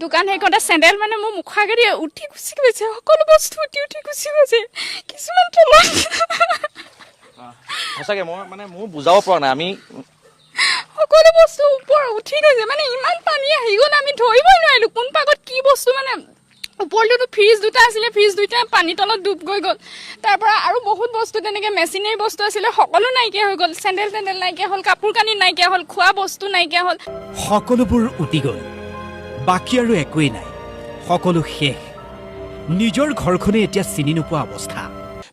দোকান সেইখনতে চেণ্ডেল মানে মোৰ মুখৰ আগেদি উঠি গুচি গৈছে, সকলো বস্তু উঠি গুচি গৈছে, কিছুমান তলত সঁচাকে মই মানে মোৰ বুজাব পৰা নাই। আমি সকলো বস্তু ওপৰ উঠি গৈছে, মানে ইমান পানী আহি গ'ল আমি ধৰিবই নোৱাৰিলোঁ কোন পাকত কি বস্তু। মানে ওপৰটোতো ফ্ৰিজ দুটা আছিলে, ফ্ৰিজ দুটা পানী তলত ডুব গৈ গ'ল। তাৰ পৰা আৰু বহুত বস্তু তেনেকৈ মেচিনেৰী বস্তু আছিলে, সকলো নাইকিয়া হৈ গ'ল। চেণ্ডেল নাইকিয়া হ'ল, কাপোৰ কানি নাইকিয়া হ'ল, খোৱা বস্তু নাইকিয়া হ'ল, সকলোবোৰ উটি গ'ল, বাকী আৰু একোৱেই নাই, সকলো শেষ। নিজৰ ঘৰখনে এতিয়া চিনি নোপোৱা অৱস্থা।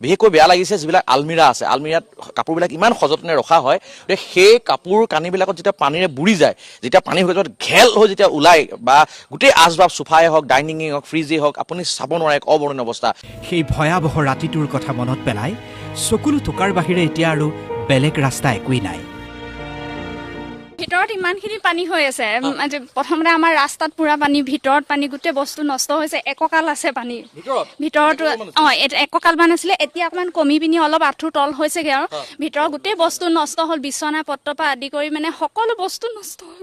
বিশেষকৈ বেয়া লাগিছে যিবিলাক আলমিৰা আছে, আলমিৰাত কাপোৰবিলাক ইমান সযতনে ৰখা হয়, গতিকে সেই কাপোৰ কানিবিলাকত যেতিয়া পানীৰে বুৰি যায়, যেতিয়া পানী হৈ যোৱাত ঘেল হৈ যেতিয়া ওলাই বা গোটেই আচবাব চোফাই হওক, ডাইনিঙেই হওক, ফ্ৰিজেই হওক, আপুনি চাব নোৱাৰে এক অবৰ্ণনীয় অৱস্থা। সেই ভয়াৱহ ৰাতিটোৰ কথা মনত পেলাই চকুলো থকাৰ বাহিৰে এতিয়া আৰু বেলেগ ৰাস্তা একোৱেই নাই। ভিতৰত ইমানখিনি পানী হৈ আছে। প্ৰথমতে আমাৰ ৰাস্তাত পুৰা পানী, ভিতৰত পানী, গোটেই বস্তু নষ্ট হৈছে। এককাল আছে পানী ভিতৰত, এককালমান আছিলে, এতিয়া অকণমান কমি পিনি অলপ আঁঠুৰ তল হৈছেগৈ আৰু ভিতৰত গোটেই বস্তু নষ্ট হ'ল, বিচনা পত্ৰৰ পৰা আদি কৰি মানে সকলো বস্তু নষ্ট হ'ল।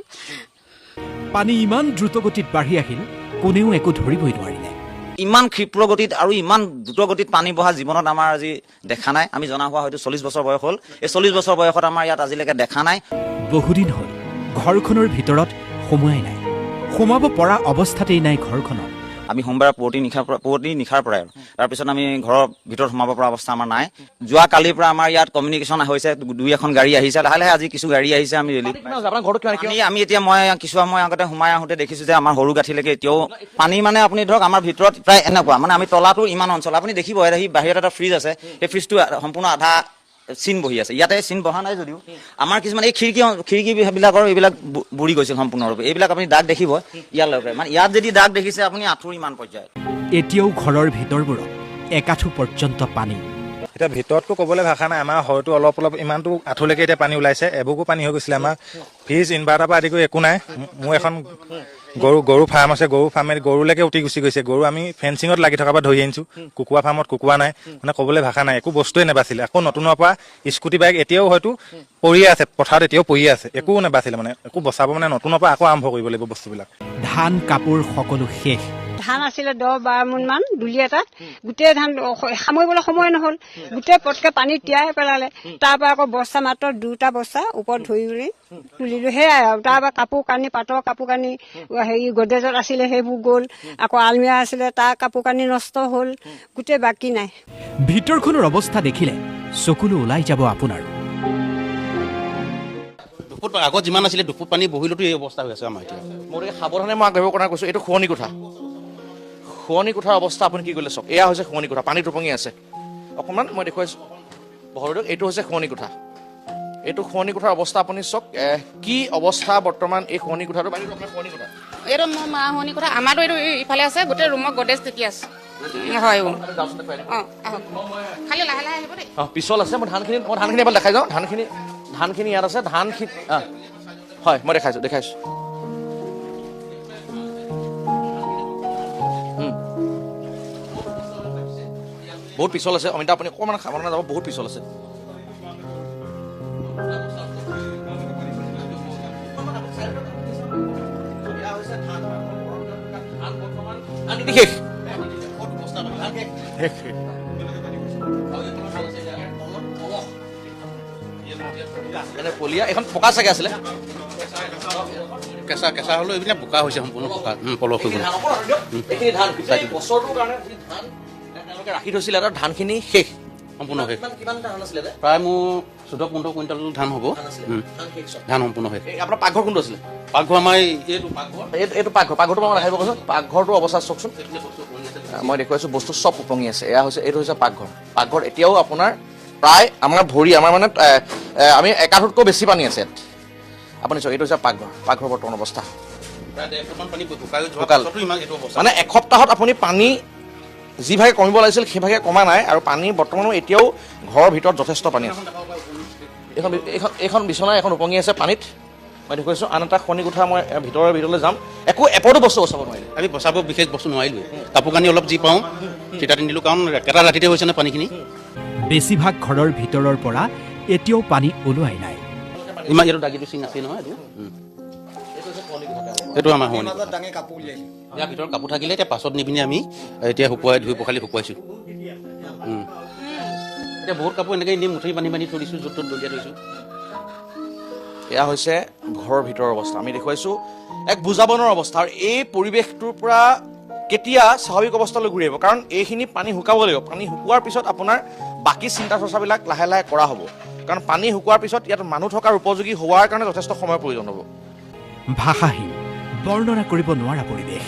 পানী ইমান দ্ৰুতগতিত বাঢ়ি আহিল, কোনেও একো ধৰিবই নোৱাৰিলে। ইমান ক্ষিপ্ৰ গতিত আৰু ইমান দ্ৰুত গতিত পানী বহা জীৱনত আমাৰ আজি দেখা নাই। আমি জনা হোৱা হয়তো 40 বছৰ বয়স হ'ল। এই 40 বছৰ বয়সত আমাৰ ইয়াত আজিলৈকে দেখা নাই। বহুদিন হ'ল ঘৰখনৰ ভিতৰত সোমোৱাই নাই, সোমাব পৰা অৱস্থাতেই নাই ঘৰখনত। আমি সোমবাৰে পুৱতি নিশাৰ পৰাই তাৰপিছত আমি ঘৰৰ ভিতৰত সোমাব পৰা অৱস্থা আমাৰ নাই। যোৱা কালিৰ পৰা আমাৰ ইয়াত কমিউনিকেশ্যন হৈছে, দুই এখন গাড়ী আহিছে, লাহে লাহে আজি কিছু গাড়ী আহিছে। আমি আমি এতিয়া মই কিছু সময় আগতে সোমাই আহোঁতে দেখিছোঁ যে আমাৰ সৰু গাঁঠিলৈকে এতিয়াও পানী। মানে আপুনি ধৰক আমাৰ ভিতৰত প্ৰায় এনেকুৱা, মানে আমি তলাটো ইমান অঞ্চল আপুনি দেখিব, বাহিৰত এটা ফ্ৰিজ আছে, সেই ফ্ৰিজটো সম্পূৰ্ণ আধা চিন বহি আছে। ইয়াতে চিন বহা নাই যদিও আমাৰ কিছুমান এই খিৰিকীবিলাকৰ এইবিলাক বুৰি গৈছিল সম্পূৰ্ণৰূপে। এইবিলাক আপুনি দাগ দেখিব ইয়ালৈকে, মানে ইয়াত যদি দাগ দেখিছে আপুনি আঁঠুৰ ইমান পৰ্যায়। এতিয়াও ঘৰৰ ভিতৰবোৰত একাঠু পৰ্যন্ত পানী। এতিয়া ভিতৰততো ক'বলৈ ভাষা নাই। আমাৰ হয়তো অলপ ইমানটো আঁঠুলৈকে এতিয়া পানী ওলাইছে, এবুকো পানী হৈ গৈছিলে। আমাৰ ফ্ৰিজ, ইনভাৰ্টাৰ পৰা আদি কৰি একো নাই। মোৰ এখন গৰু ফাৰ্ম আছে, গৰু ফাৰ্মে গৰুলৈকে উঠি গুচি গৈছে। গৰু আমি ফেঞ্চিঙত লাগি থকাৰ পৰা ধৰি আনিছোঁ। কুকুৰা ফাৰ্মত কুকুৰা নাই, মানে ক'বলৈ ভাষা নাই। একো বস্তুৱে নাবাছিলে। আকৌ নতুনৰ পৰা স্কুটি বাইক এতিয়াও হয়তো পৰিয়ে আছে, পথাৰত এতিয়াও পৰিয়ে আছে, একো নাবাছিলে। মানে একো বচাব, মানে নতুনৰ পৰা আকৌ আৰম্ভ কৰিব লাগিব বস্তুবিলাক। ধান কাপোৰ সকলো শেষ। ধান আছিলে 10-12 মোন মান দুলি এটাত, গোটেই ধান সামৰিবলৈ সময় নহ'ল, গোটেই পটকে পানীত তিয়াই পেলালে। তাৰ পৰা আকৌ বস্তা মাত্ৰ 2টা বস্তা ওপৰত ধৰি তুলিলোঁ, সেয়াই আৰু। তাৰ পৰা কাপোৰ কানি, পাটৰ কাপোৰ কানি হেৰি গডৰেজত আছিলে সেইবোৰ গ'ল। আকৌ আলমিৰা আছিলে, তাৰ কাপোৰ কানি নষ্ট হ'ল, গোটেই বাকী নাই। ভিতৰখনৰ অৱস্থা দেখিলে চকুলো ওলাই যাব আপোনাৰো। দুফুট আগত যিমান আছিলে, দুফুট পানী বহিলতো এই অৱস্থা হৈ আছে আমাৰ এতিয়া। মোৰ সাৱধানে মই আগবাঢ়িব কাৰণে কৈছোঁ, এইটো শুৱনি কোঠা। শুৱনি কোঠাৰ অৱস্থা আপুনি কি কৰিলে চাওক। এয়া হৈছে শুৱনি কোঠা, পানীত উপঙি আছে। অকণমান মই দেখুৱাইছোঁ বহৰটোক, এইটো হৈছে শুৱনি কোঠা। এইটো শুৱনি কোঠাৰ অৱস্থা আপুনি চাওক, কি অৱস্থা বৰ্তমান এই শুৱনি কোঠাটো। পানীটো আপোনাৰ শুৱনি কোঠা, এইটো মোৰ মা শুৱনি কোঠা। আমাৰতো এইটো ইফালে আছে, গোটেই ৰুমত গডৰেজ টিকি আছে। হয়, খালি লাহে লাহে আহিব দেই। পিছল আছে। মই ধানখিনি এবাৰ দেখাই যাওঁ। ধানখিনি ইয়াত আছে। ধানখিনি হয়, মই দেখাইছোঁ। বহুত পিছল আছে অমিতা, আপুনি অকণমান সাৱধানে যাব, বহুত পিছল আছে। পলিয়া এখন পকা চাগে আছিলে, কেঁচা হ'লেও এইবিলাক বোকা হৈছে, সম্পূৰ্ণ বোকা পলস হৈ গ'ল। বছৰটোৰ কাৰণে তেওঁলোকে ৰাখি থৈছিলে, আৰু ধানখিনি শেষ, সম্পূৰ্ণ শেষ। কিমান ধান আছিলে? প্ৰায় মোৰ 14-15 কুইণ্টেল ধান হ'ব। ধান সম্পূৰ্ণ শেষ। আপোনাৰ পাকঘৰ কোনটো আছিলে? পাকঘৰ আমাৰ এইটো পাকঘৰটো মই দেখাব কৈছোঁ। পাকঘৰটোৰ অৱস্থা চাওকচোন, মই দেখুৱাইছোঁ। বস্তু চব উপঙি আছে। এইটো হৈছে পাকঘৰ এতিয়াও আপোনাৰ প্ৰায় আমাৰ ভৰি, আমাৰ মানে আমি একাঠুতকৈ বেছি পানী আছে ইয়াত। আপুনি চাওক, এইটো হৈছে পাকঘৰ বৰ্তমান অৱস্থা। মানে এসপ্তাহত আপুনি পানী যিভাগে কমিব লাগিছিল সেইভাগে কমা নাই, আৰু পানী বৰ্তমানো এতিয়াও ঘৰৰ ভিতৰত যথেষ্ট পানী আছে। এইখন বিচনা এখন উপঙি আছে পানীত, মই দেখুৱাইছোঁ। আন এটা শুৱনি কোঠা মই ভিতৰলৈ যাম, এপদো বস্তু বচাব নোৱাৰিলে। আমি বচাব বিশেষ বস্তু নোৱাৰিলোৱে। কাপোৰ কানি অলপ যি পাওঁ তেতিয়া দিলোঁ, কাৰণ এটা ৰাতিতে হৈছে নে পানীখিনি। বেছিভাগ ঘৰৰ ভিতৰৰ পৰা এতিয়াও পানী ওলোৱাই নাই। ইমান এইটো দাগিটো চিন আছে নহয়, এইটো আমাৰ শুৱনি। ইয়াৰ ভিতৰত কাপোৰ থাকিলে এতিয়া পাছত নি পিনি আমি এতিয়া ধুই পখালি শুকুৱাইছোঁ। এতিয়া বহুত কাপোৰ এনেকৈ এনেই মুঠি বান্ধি থৈ দিছোঁ, য'ত ত'ত দলিয়াই থৈছোঁ। এয়া হৈছে ঘৰৰ ভিতৰৰ অৱস্থা। আমি দেখুৱাইছোঁ এক বুজাব নোৱাৰা অৱস্থা। আৰু এই পৰিৱেশটোৰ পৰা কেতিয়া স্বাভাৱিক অৱস্থালৈ ঘূৰি আহিব, কাৰণ এইখিনি পানী শুকাব লাগিব। পানী শুকোৱাৰ পিছত আপোনাৰ বাকী চিন্তা চৰ্চাবিলাক লাহে লাহে কৰা হ'ব, কাৰণ পানী শুকোৱাৰ পিছত ইয়াত মানুহ থকাৰ উপযোগী হোৱাৰ কাৰণে যথেষ্ট সময়ৰ প্ৰয়োজন হ'ব। ভাষাহীন, বৰ্ণনা কৰিব নোৱাৰা পৰিৱেশ।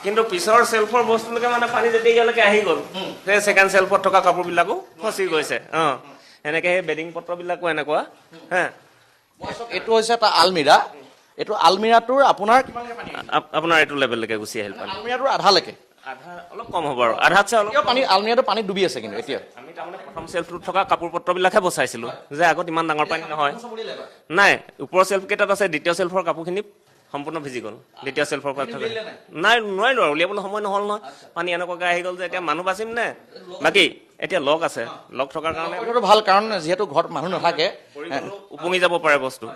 কিন্তু পিছৰ চেল্ফৰ বস্তুলৈকে মানে পানী যেতিয়া ইয়ালৈকে আহি গ'ল, সেই ছেকেণ্ড চেল্ফত থকা কাপোৰবিলাকো ফচি গৈছে। এনেকৈ সেই বেডিং পত্ৰবিলাকো এনেকুৱা। এইটো হৈছে এটা আলমিৰা। এইটো আলমিৰাটোৰ আপোনাৰ আপোনাৰ এইটো লেভেললৈকে গুচি আহিল পানী। আলমিৰাটোৰ আধালৈকে, আধা অলপ কম হ'ব আৰু আধাতছে অলপ পানী, আলমিৰাটো পানীত ডুবি আছে। কিন্তু এতিয়া আমি তাৰমানে প্ৰথম চেল্ফটোত থকা কাপোৰ পত্ৰবিলাকহে বচাইছিলোঁ, যে আগত ইমান ডাঙৰ পানী নহয়। নাই, ওপৰৰ চেল্ফ কেইটাত আছে, দ্বিতীয় চেল্ফৰ কাপোৰখিনি সম্পূৰ্ণ ভিজি গ'ল। দ্বিতীয় চেল্ফৰ পৰা থকা নাই, নোৱাৰিলোঁ আৰু উলিয়াবলৈ সময় নহ'ল নহয়। পানী এনেকুৱাকৈ আহি গ'ল যে এতিয়া মানুহ বাচিম নে? বাকী এতিয়া লক আছে, লক থকাৰ কাৰণে এইটো ভাল, কাৰণ যিহেতু ঘৰত মানুহ নাথাকে, উপঙি যাব পাৰে বস্তু।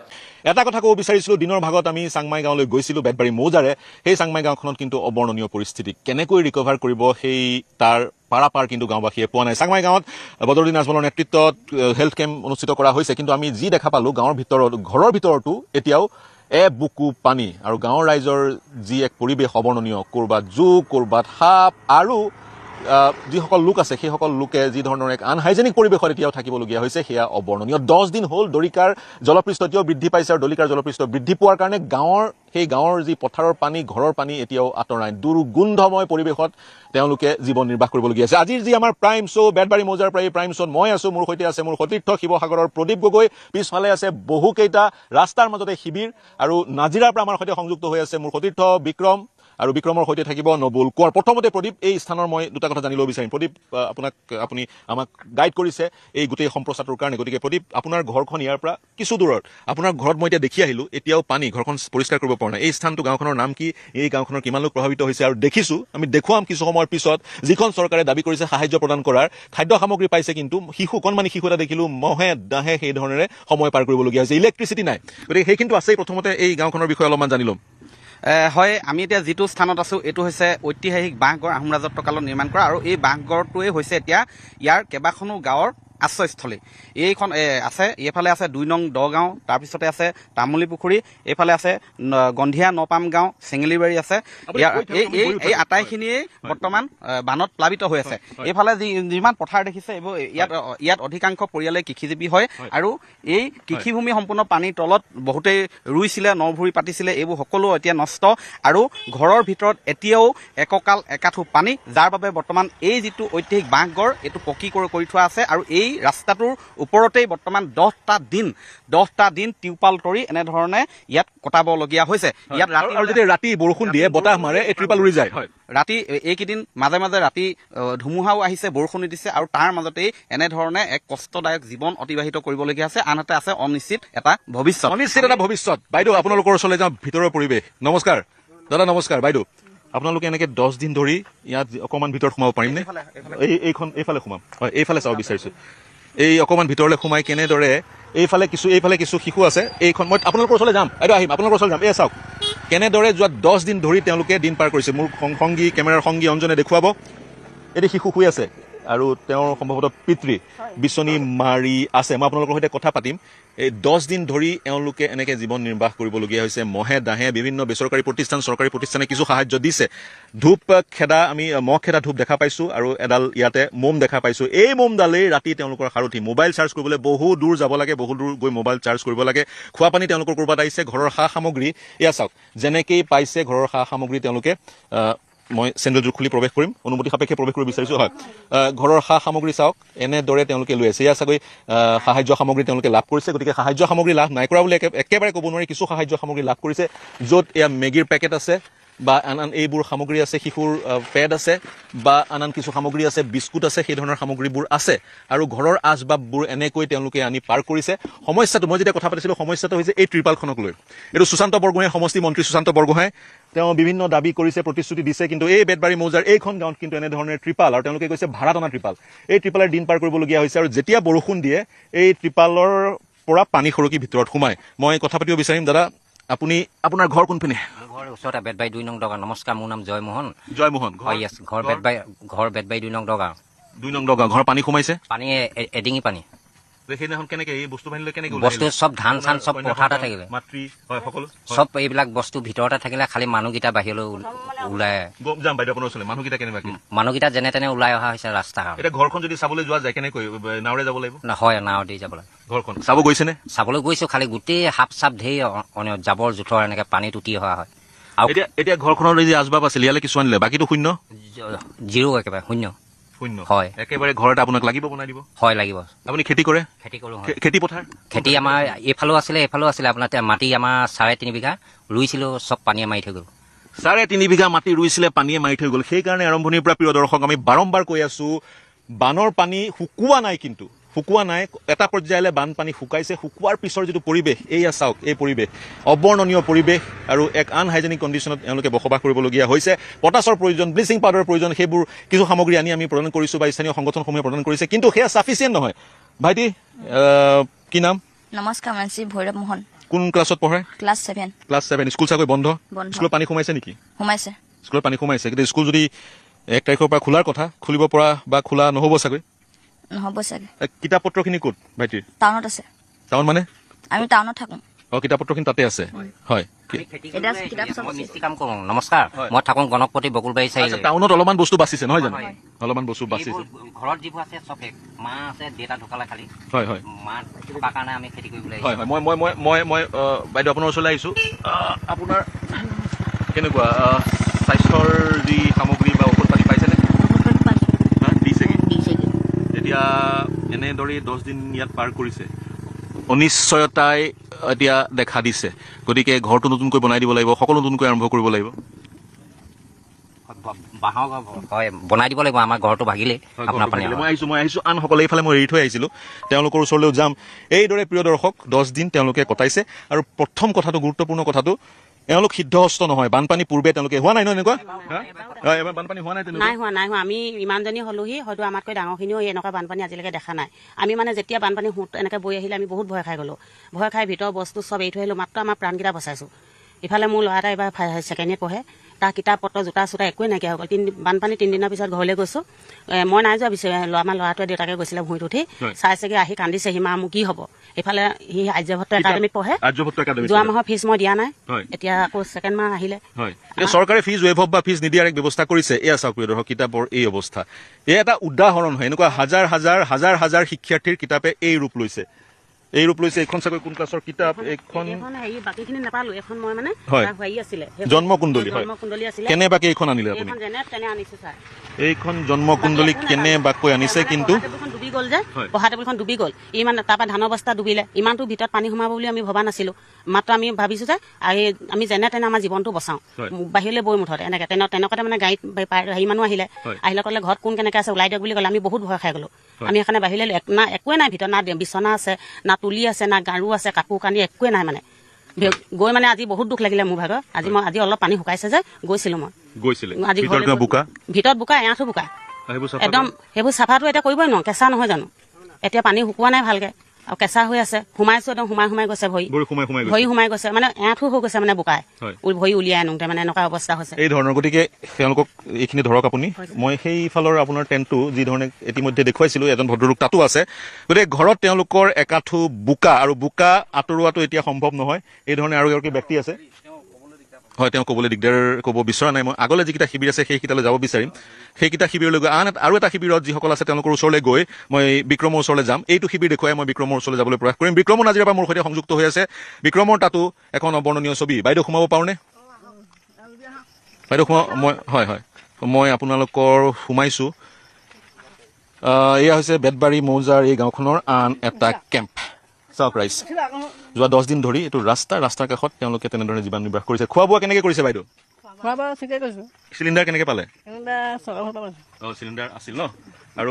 এটা কথা ক'ব বিচাৰিছিলোঁ, দিনৰ ভাগত আমি চাংমাই গাঁৱলৈ গৈছিলোঁ বেতবাৰী মৌজাৰে। সেই চাংমাই গাঁওখনত কিন্তু অবৰ্ণনীয় পৰিস্থিতি। কেনেকৈ ৰিকভাৰ কৰিব সেই তাৰ পাৰাপাৰ কিন্তু গাঁওবাসীয়ে পোৱা নাই। চাংমাই গাঁৱত বদৰুদ্দিন আজমলৰ নেতৃত্বত হেল্থ কেম্প অনুষ্ঠিত কৰা হৈছে, কিন্তু আমি যি দেখা পালোঁ গাঁৱৰ ভিতৰত, ঘৰৰ ভিতৰতো এতিয়াও বুকু পানী। আৰু গাঁৱৰ ৰাইজৰ যি এক পৰিৱেশ অবৰ্ণনীয়, ক'ৰবাত জোক, ক'ৰবাত সাপ, আৰু যিসকল লোক আছে সেইসকল লোকে যি ধৰণৰ এক আনহাইজেনিক পৰিৱেশত এতিয়াও থাকিবলগীয়া হৈছে, সেয়া অবৰ্ণনীয়। 10 দিন হ'ল দৰিকাৰ জলপৃষ্ঠ এতিয়াও বৃদ্ধি পাইছে, আৰু দৰিকাৰ জলপৃষ্ঠ বৃদ্ধি পোৱাৰ কাৰণে সেই গাঁৱৰ যি পথাৰৰ পানী, ঘৰৰ পানী এতিয়াও আঁতৰাই দুৰ্গোন্ধময় পৰিৱেশত তেওঁলোকে জীৱন নিৰ্বাহ কৰিবলগীয়া আছে। আজিৰ যি আমাৰ প্ৰাইম শ্ব', বেতবাৰী মৌজাৰ পৰা এই প্ৰাইম শ্ব'ত মই আছোঁ, মোৰ সৈতে আছে মোৰ সতীৰ্থ শিৱসাগৰৰ প্ৰদীপ গগৈ, পিছফালে আছে বহুকেইটা ৰাস্তাৰ মাজতে শিবিৰ, আৰু নাজিৰাৰ পৰা আমাৰ সৈতে সংযুক্ত হৈ আছে মোৰ সতীৰ্থ বিক্ৰম, আৰু বিক্ৰমৰ সৈতে থাকিব নবুল কোঁৱৰ। প্ৰথমতে প্ৰদীপ, এই স্থানৰ মই দুটা কথা জানিব বিচাৰিম। প্ৰদীপ, আপুনি আমাক গাইড কৰিছে এই গোটেই সম্প্ৰচাৰটোৰ কাৰণে, গতিকে প্ৰদীপ, আপোনাৰ ঘৰখন ইয়াৰ পৰা কিছু দূৰত, আপোনাৰ ঘৰত মই এতিয়া দেখি আহিলোঁ এতিয়াও পানী, ঘৰখন পৰিষ্কাৰ কৰিব পৰা নাই। এই স্থানটো, গাঁওখনৰ নাম কি, এই গাঁওখনৰ কিমান লোক প্ৰভাৱিত হৈছে? আৰু দেখিছোঁ, আমি দেখুৱাম কিছু সময়ৰ পিছত, যিখন চৰকাৰে দাবী কৰিছে সাহায্য প্ৰদান কৰাৰ, খাদ্য সামগ্ৰী পাইছে, কিন্তু কণমানি শিশু এটা দেখিলোঁ মহে দাহে সেই ধৰণেৰে সময় পাৰ কৰিবলগীয়া হৈছে। ইলেক্ট্ৰিচিটি নাই, গতিকে সেইখিনিতো আছেই। প্ৰথমতে এই গাঁওখনৰ বিষয়ে অলপমান জানি ল'ম। হয়, আমি এতিয়া যিটো স্থানত আছোঁ এইটো হৈছে ঐতিহাসিক বাঁহগড়, আহোম ৰাজত্ব কালত নিৰ্মাণ কৰা, আৰু এই বাঁহগড়টোৱে হৈছে এতিয়া ইয়াৰ কেইবাখনো গাঁৱৰ আশ্ৰয়স্থলী। এইখন আছে, এইফালে আছে 2 নং দগাঁও, তাৰপিছতে আছে তামুলী পুখুৰী, এইফালে আছে গন্ধিয়া নপাম গাঁও, চেঙেলিবাৰী আছে। এই আটাইখিনিয়ে বৰ্তমান বানত প্লাবিত হৈ আছে। এইফালে যিমান পথাৰ দেখিছে এইবোৰ ইয়াত অধিকাংশ পৰিয়ালে কৃষিজীৱী হয়, আৰু এই কৃষিভূমি সম্পূৰ্ণ পানীৰ তলত বহুতেই ৰুইছিলে, নভুৰি পাতিছিলে, এইবোৰ সকলো এতিয়া নষ্ট, আৰু ঘৰৰ ভিতৰত এতিয়াও এককাল একাঠু পানী, যাৰ বাবে বৰ্তমান এই যিটো ঐতিহাসিক বাঁহগড় এইটো পকী কৰি থোৱা আছে, আৰু এই ৰাস্তাটোৰ ওপৰতেই বৰ্তমান 10টা দিন টিউপাল তৰি এনেধৰণে ইয়াত কটাবলগীয়া হৈছে। ইয়াত ৰাতি বৰষুণ দিয়ে, বতাহ মাৰে, এই টিউপাল উৰি যায়। ৰাতি এইকেইদিন মাজে মাজে ৰাতি ধুমুহাও আহিছে, বৰষুণ দিছে, আৰু তাৰ মাজতেই এনেধৰণে এক কষ্টদায়ক জীৱন অতিবাহিত কৰিবলগীয়া আছে। আনহাতে আছে অনিশ্চিত এটা ভৱিষ্যত। বাইদেউ, আপোনালোকৰ ওচৰলৈ যাওঁ, ভিতৰৰ পৰিৱেশ। নমস্কাৰ দাদা, নমস্কাৰ বাইদেউ। আপোনালোকে এনেকৈ 10 দিন ধৰি ইয়াত অকণমান ভিতৰত সোমাব পাৰিমনে? এইফালে সোমাম, হয়, এইফালে চাব বিচাৰিছোঁ। এই অকণমান ভিতৰলৈ সোমাই কেনেদৰে এইফালে কিছু শিশু আছে। এইখন মই আপোনালোকৰ ওচৰলৈ যাম, বাইদেউ আহিম, আপোনালোকৰ ওচৰলৈ যাম। এই চাওক কেনেদৰে যোৱা 10 দিন ধৰি তেওঁলোকে দিন পাৰ কৰিছে। মোৰ কেমেৰাৰ সংগী অঞ্জনে দেখুৱাব। এটি শিশু শুই আছে, আৰু তেওঁৰ সম্ভৱতঃ পিতৃ বিচনী মাৰি আছে। মই আপোনালোকৰ সৈতে কথা পাতিম। এই 10 দিন ধৰি এওঁলোকে এনেকৈ জীৱন নিৰ্বাহ কৰিবলগীয়া হৈছে। মহে দাহে, বিভিন্ন বেচৰকাৰী প্ৰতিষ্ঠান, চৰকাৰী প্ৰতিষ্ঠানে কিছু সাহায্য দিছে। আমি মহ খেদা ধূপ দেখা পাইছোঁ, আৰু এডাল ইয়াতে মম দেখা পাইছোঁ। এই মমডালেই ৰাতি তেওঁলোকৰ সাৰথি। মোবাইল চাৰ্জ কৰিবলৈ বহু দূৰ যাব লাগে, বহু দূৰ গৈ মোবাইল চাৰ্জ কৰিব লাগে। খোৱা পানী তেওঁলোকৰ ক'ৰবাত আহিছে। ঘৰৰ সা সামগ্ৰী এয়া চাওক, যেনেকেই পাইছে ঘৰৰ সা সামগ্ৰী তেওঁলোকে, মই চেণ্ডেলযোৰ খুলি প্ৰৱেশ কৰিম, অনুমতি সাপেক্ষে প্ৰৱেশ কৰিব বিচাৰিছোঁ। হয়, ঘৰৰ সা সামগ্ৰী চাওক, এনেদৰে তেওঁলোকে লৈ আছে। এয়া চাগৈ সাহায্য সামগ্ৰী তেওঁলোকে লাভ কৰিছে। গতিকে সাহায্য সামগ্ৰী লাভ নাই কৰা বুলি একেবাৰে ক'ব নোৱাৰি। কিছু সাহায্য সামগ্ৰী লাভ কৰিছে, য'ত এয়া মেগীৰ পেকেট আছে, বা আন এইবোৰ সামগ্ৰী আছে, শিশুৰ পেড আছে, বা আন কিছু সামগ্ৰী আছে, বিস্কুট আছে, সেই ধৰণৰ সামগ্ৰীবোৰ আছে। আৰু ঘৰৰ আচবাববোৰ এনেকৈ তেওঁলোকে আনি পাৰ কৰিছে। সমস্যাটো, মই যেতিয়া কথা পাতিছিলোঁ, সমস্যাটো হৈছে এই ত্ৰিপালখনক লৈ। এইটো সুশান্ত বৰগোহাঁই, সমষ্টি মন্ত্ৰী সুশান্ত বৰগোহাঁই, তেওঁ বিভিন্ন দাবী কৰিছে, প্ৰতিশ্ৰুতি দিছে, কিন্তু এই বেতবাৰী মৌজাৰ এইখন গাঁৱত কিন্তু এনেধৰণৰ ত্ৰিপাল, আৰু তেওঁলোকে কৈছে ভাড়াত অনা ত্ৰিপাল, এই ত্ৰিপালৰ দিন পাৰ কৰিবলগীয়া হৈছে। আৰু যেতিয়া বৰষুণ দিয়ে, এই ত্ৰিপালৰ পৰা পানী সৰকি ভিতৰত সোমায়। মই কথা পাতিব বিচাৰিম দাদা, আপুনি আপোনাৰ ঘৰ কোনপিনে? ঘৰ ওচৰতে বেতবাৰী 2 নং দগাঁও। নমস্কাৰ, মোৰ নাম জয়মোহন। জয়মোহন। হয়, yes, ঘৰ বেতবাৰী 2 নং দগাঁও। 2 নং দগাঁও। ঘৰ পানী সোমাইছে? পানী এডিঙি পানী। সেইদিনাখন কেনেকে এই বস্তু বাহিনীলৈ কেনেকে বস্তু চব ধান চান চব পথাৰতে থাকিলে, মাতৃ হয় সকলো চব এইবিলাক বস্তু ভিতৰতে থাকিলে, খালি মানুহকেইটা বাহিৰলৈ ওলাই যাম বাইদেউ আপোনাৰ ওচৰলৈ। মানুহকেইটা কেনেবাকে? মানুহকেইটা যেনে তেনে ওলাই অহা হৈছে ৰাস্তা। এতিয়া ঘৰখন যদি চাবলৈ যোৱা যায় কেনেকৈ? নাওৰে যাব লাগিব? হয়, নাও দি যাব লাগে। ঘৰখন চাব গৈছেনে? চাবলৈ গৈছো, খালি গোটেই সাপ চাপ ধেৰ জাবৰ জোথৰ এনেকে পানীত উটি অহা হয়। আৰু এতিয়া ঘৰখনৰ যি আচবাব আছিল ইয়ালৈ কিছু আনিলে, বাকীটো শূন্য? জিৰো, একেবাৰে শূন্য। শূন্য হয়, একেবাৰে ঘৰ এটা আপোনাক লাগিব বনাই দিব? হয়, লাগিব। আপুনি খেতি কৰে? খেতি কৰো। খেতি পথাৰ? খেতি আমাৰ এইফালেও আছিলে আপোনাৰ মাটি আমাৰ 3.5 বিঘা ৰুইছিলো, চব পানীয়ে মাৰি থৈ গ'ল। 3.5 বিঘা মাটি ৰুইছিলে, পানীয়ে মাৰি থৈ গ'ল। সেইকাৰণে আৰম্ভণিৰ পৰা প্ৰিয় দৰ্শক আমি বাৰম্বাৰ কৈ আছো, বানৰ পানী শুকোৱা নাই, কিন্তু শুকোৱা নাই। এটা পৰ্যায়লৈ বানপানী শুকাইছে। শুকোৱাৰ পিছৰ যিটো পৰিৱেশ, এয়া চাওক, এই পৰিৱেশ অবৰ্ণনীয় পৰিৱেশ, আৰু এক আনহাইজেনিক কণ্ডিশ্যনত এওঁলোকে বসবাস কৰিবলগীয়া হৈছে। পটাছৰ প্ৰয়োজন, ব্লিচিং পাউডাৰৰ প্ৰয়োজন, সেইবোৰ কিছু সামগ্ৰী আনি আমি প্ৰদান কৰিছোঁ বা স্থানীয় সংগঠনসমূহে প্ৰদান কৰিছে, কিন্তু সেয়া ছাফিচিয়েণ্ট নহয়। ভাইটি, কি নাম? নমস্কাৰ, মানসী ভৈৰৱ মোহন। কোন ক্লাছত পঢ়ে? ক্লাছ 7। ক্লাছ 7। স্কুল চাগৈ বন্ধ? স্কুলত পানী সোমাইছে নেকি? সোমাইছে। স্কুলত পানী সোমাইছে, কিন্তু স্কুল যদি 1 তাৰিখৰ পৰা খোলাৰ কথা, খুলিব পৰা বা খোলা নহ'ব চাগৈ? নহ'ব চাগে। কিতাপ পত্ৰখিনি ক'ত ভাইটিৰ? টাউনত আছে। টাউন মানে? আমি টাউনত থাকোঁ। কিতাপ পত্ৰখিনি তাতে আছে? হয়। কাম কৰোঁ। নমস্কাৰ, মই থাকোঁ গণপতি বকুলবাৰী চাৰিআলি। টাউনত অলপমান বস্তু বাচিছে নহয় জানো? অলপমান বস্তু বাচিছে। ঘৰত যিবোৰ আছে চব মা আছে, দেউতা ঢুকালে খালি। হয় হয়। মা থকাৰ কাৰণে আমি খেতি কৰিবলৈ হয় হয়। মই বাইদেউ আপোনাৰ ওচৰলৈ আহিছোঁ। আপোনাৰ কেনেকুৱা স্বাস্থ্যৰ যি সামগ্ৰী বা ঔষধ পাতি পাইছেনে? দিছেগৈ। এতিয়া এনেদৰেই 10 দিন ইয়াত পাৰ কৰিছে। অনিশ্চয়তাই এতিয়া দেখা দিছে। গতিকে ঘৰটো নতুনকৈ বনাই দিব লাগিব, সকলো নতুনকৈ আৰম্ভ কৰিব লাগিব। হয়, বনাই দিব লাগিব। আমাৰ ঘৰটো ভাগিলে মই আহিছোঁ আনসকলে এইফালে মই এৰি থৈ আহিছিলোঁ, তেওঁলোকৰ ওচৰলৈও যাম। এইদৰে প্ৰিয় দৰ্শক 10 দিন তেওঁলোকে কটাইছে। আৰু প্ৰথম কথাটো, গুৰুত্বপূৰ্ণ কথাটো, এওঁলোক সিদ্ধহস্ত নহয়। বানপানী পূৰ্বে তেওঁলোকে হোৱা নাই ন এনেকুৱা? এবাৰ বানপানী হোৱা নাই? নাই হোৱা। আমি ইমানজনী হলোহি, হয়তো আমাতকৈ ডাঙৰখিনিও এনেকুৱা বানপানী আজিলৈকে দেখা নাই। আমি মানে যেতিয়া বানপানী এনেকৈ বৈ আহিলে আমি বহুত ভয় খাই গ'লো। ভয় খাই ভিতৰৰ বস্তু চব এৰি থৈ আহিলোঁ, মাত্ৰ আমাৰ প্ৰাণকেইটা বচাইছোঁ। ইফালে মোৰ ল'ৰা এটা এইবাৰ 2nd ইয়েৰত পঢ়ে, তাৰ কিতাপ পত্ৰ জোতা চোতা একোৱে নাইকিয়া হৈ গ'ল। বানপানী 3 দিনৰ পিছত ঘৰলৈ গৈছোঁ। মই নাই যোৱা, আমাৰ ল'ৰাটোৱে দেউতাকে গৈছিলে ভূঁইত উঠি, চাইছেগৈ, আহি কান্দিছে, সীমা মোৰ কি হ'ব। এইফালে সি আৰ্যভট্ট একাডেমীত পঢ়ে। যোৱা মাহৰ ফিজ মই দিয়া নাই, এতিয়া আকৌ 2nd মাহ আহিলে। চৰকাৰে ফিজ ৱেভ অফ বা ফিজ নিদিয়াৰ এক ব্যৱস্থা কৰিছে। এয়া চাওক প্ৰিয় দৰ্শক, কিতাপৰ এই অৱস্থা। এয়া এটা উদাহৰণ হয়। এনেকুৱা হাজাৰ শিক্ষাৰ্থীৰ কিতাপে এই ৰূপ লৈছে। এইখন চাগৈ কোন ক্লাছৰ কিতাপ? এইখন বাকীখিনি নাপালোঁ। এখন মই মানে হেৰি আছিলে, জন্মকুণ্ডলী। আছিলে। কেনেবাকে এইখন আনিলে আপুনি? এইখন জন্মকুণ্ডলী কেনেবাকৈ আনিছে, কিন্তু ডুবি গ'ল যে, পঢ়া টেবুলখন ডুবি গ'ল। ইমান তাৰপৰা ধানৰ বস্তা ডুবিলে। ইমানটো ভিতৰত পানী সোমাব বুলি আমি ভবা নাছিলোঁ। মাত্ৰ আমি ভাবিছোঁ যে আমি যেনে তেনে আমাৰ জীৱনটো বচাওঁ, বাহিৰলৈ বৈ মুঠতে এনেকৈ তেনেকুৱাতে মানে গাড়ীত হেৰি মানুহ আহিলে ক'লে ঘৰত কোন কেনেকৈ আছে ওলাই দিয়ক বুলি ক'লে। আমি বহুত ভয় খাই গ'লোঁ। আমি সেইকাৰণে বাহিৰলৈ একোৱে নাই ভিতৰত, না বিচনা আছে, না তুলি আছে, না গাৰু আছে, কাপোৰ কানি একোৱে নাই। মানে গৈ মানে আজি বহুত দুখ লাগিলে মোৰ ভাগৰ। আজি অলপ পানী শুকাইছে যে গৈছিলোঁ মই। আজি ভিতৰত বোকা, এআঁঠু বোকা একদম। সেইবোৰ চাফাটো এতিয়া কৰিবই নোৱাৰোঁ, কেঁচা নহয় জানো। এতিয়া পানী শুকোৱা নাই ভালকে, আৰু কেঁচা হৈ আছে। সোমাইছোঁ একদম, সোমাই গৈছে ভৰি সোমাই গৈছে, মানে এআঁঠু হৈ গৈছে, মানে বোকাই ভৰি উলিয়াই আনোতে, মানে এনেকুৱা অৱস্থা হৈছে এই ধৰণৰ। গতিকে তেওঁলোকক এইখিনি ধৰক আপুনি। মই সেইফালৰ আপোনাৰ টেণ্টটো যি ধৰণে ইতিমধ্যে দেখুৱাইছিলোঁ, এজন ভদ্ৰলোক তাতো আছে। গতিকে ঘৰত তেওঁলোকৰ একাঠু বোকা, আৰু বোকা আঁতৰোৱাটো এতিয়া সম্ভৱ নহয়। এই ধৰণে আৰু এগৰাকী ব্যক্তি আছে, হয়, তেওঁ ক'বলৈ দিগদাৰ, ক'ব বিচৰা নাই। মই আগলৈ যিকেইটা শিবিৰ আছে সেইকেইটালৈ যাব বিচাৰিম। সেইকেইটা শিবিৰলৈ গৈ আৰু এটা শিবিৰত যিসকল আছে তেওঁলোকৰ ওচৰলৈ গৈ মই বিক্ৰমৰ ওচৰলৈ যাম। এইটো শিবিৰ দেখুৱাই মই বিক্ৰমৰ ওচৰলৈ যাবলৈ প্ৰয়াস কৰিম। বিক্ৰমো নাজিৰা পৰা মোৰ সৈতে সংযুক্ত হৈ আছে। বিক্ৰমৰ তাতো এখন অবৰ্ণনীয় ছবি। বাইদেউ সোমাব পাৰোঁনে? বাইদেউ হয় মই আপোনালোকৰ সোমাইছোঁ। এয়া হৈছে বেতবাৰী মৌজাৰ এই গাঁওখনৰ আন এটা কেম্প। চাওক ৰাইজ, যোৱা 10 দিন ধৰি এইটো ৰাস্তাৰ কাষত তেওঁলোকে তেনেদৰে জীৱন নিৰ্বাহ কৰিছে। খোৱা বোৱা কেনেকৈ কৰিছে বাইদেউ? চিলিণ্ডাৰ কেনেকৈ পালে? চিলিণ্ডাৰ আছিল ন? আৰু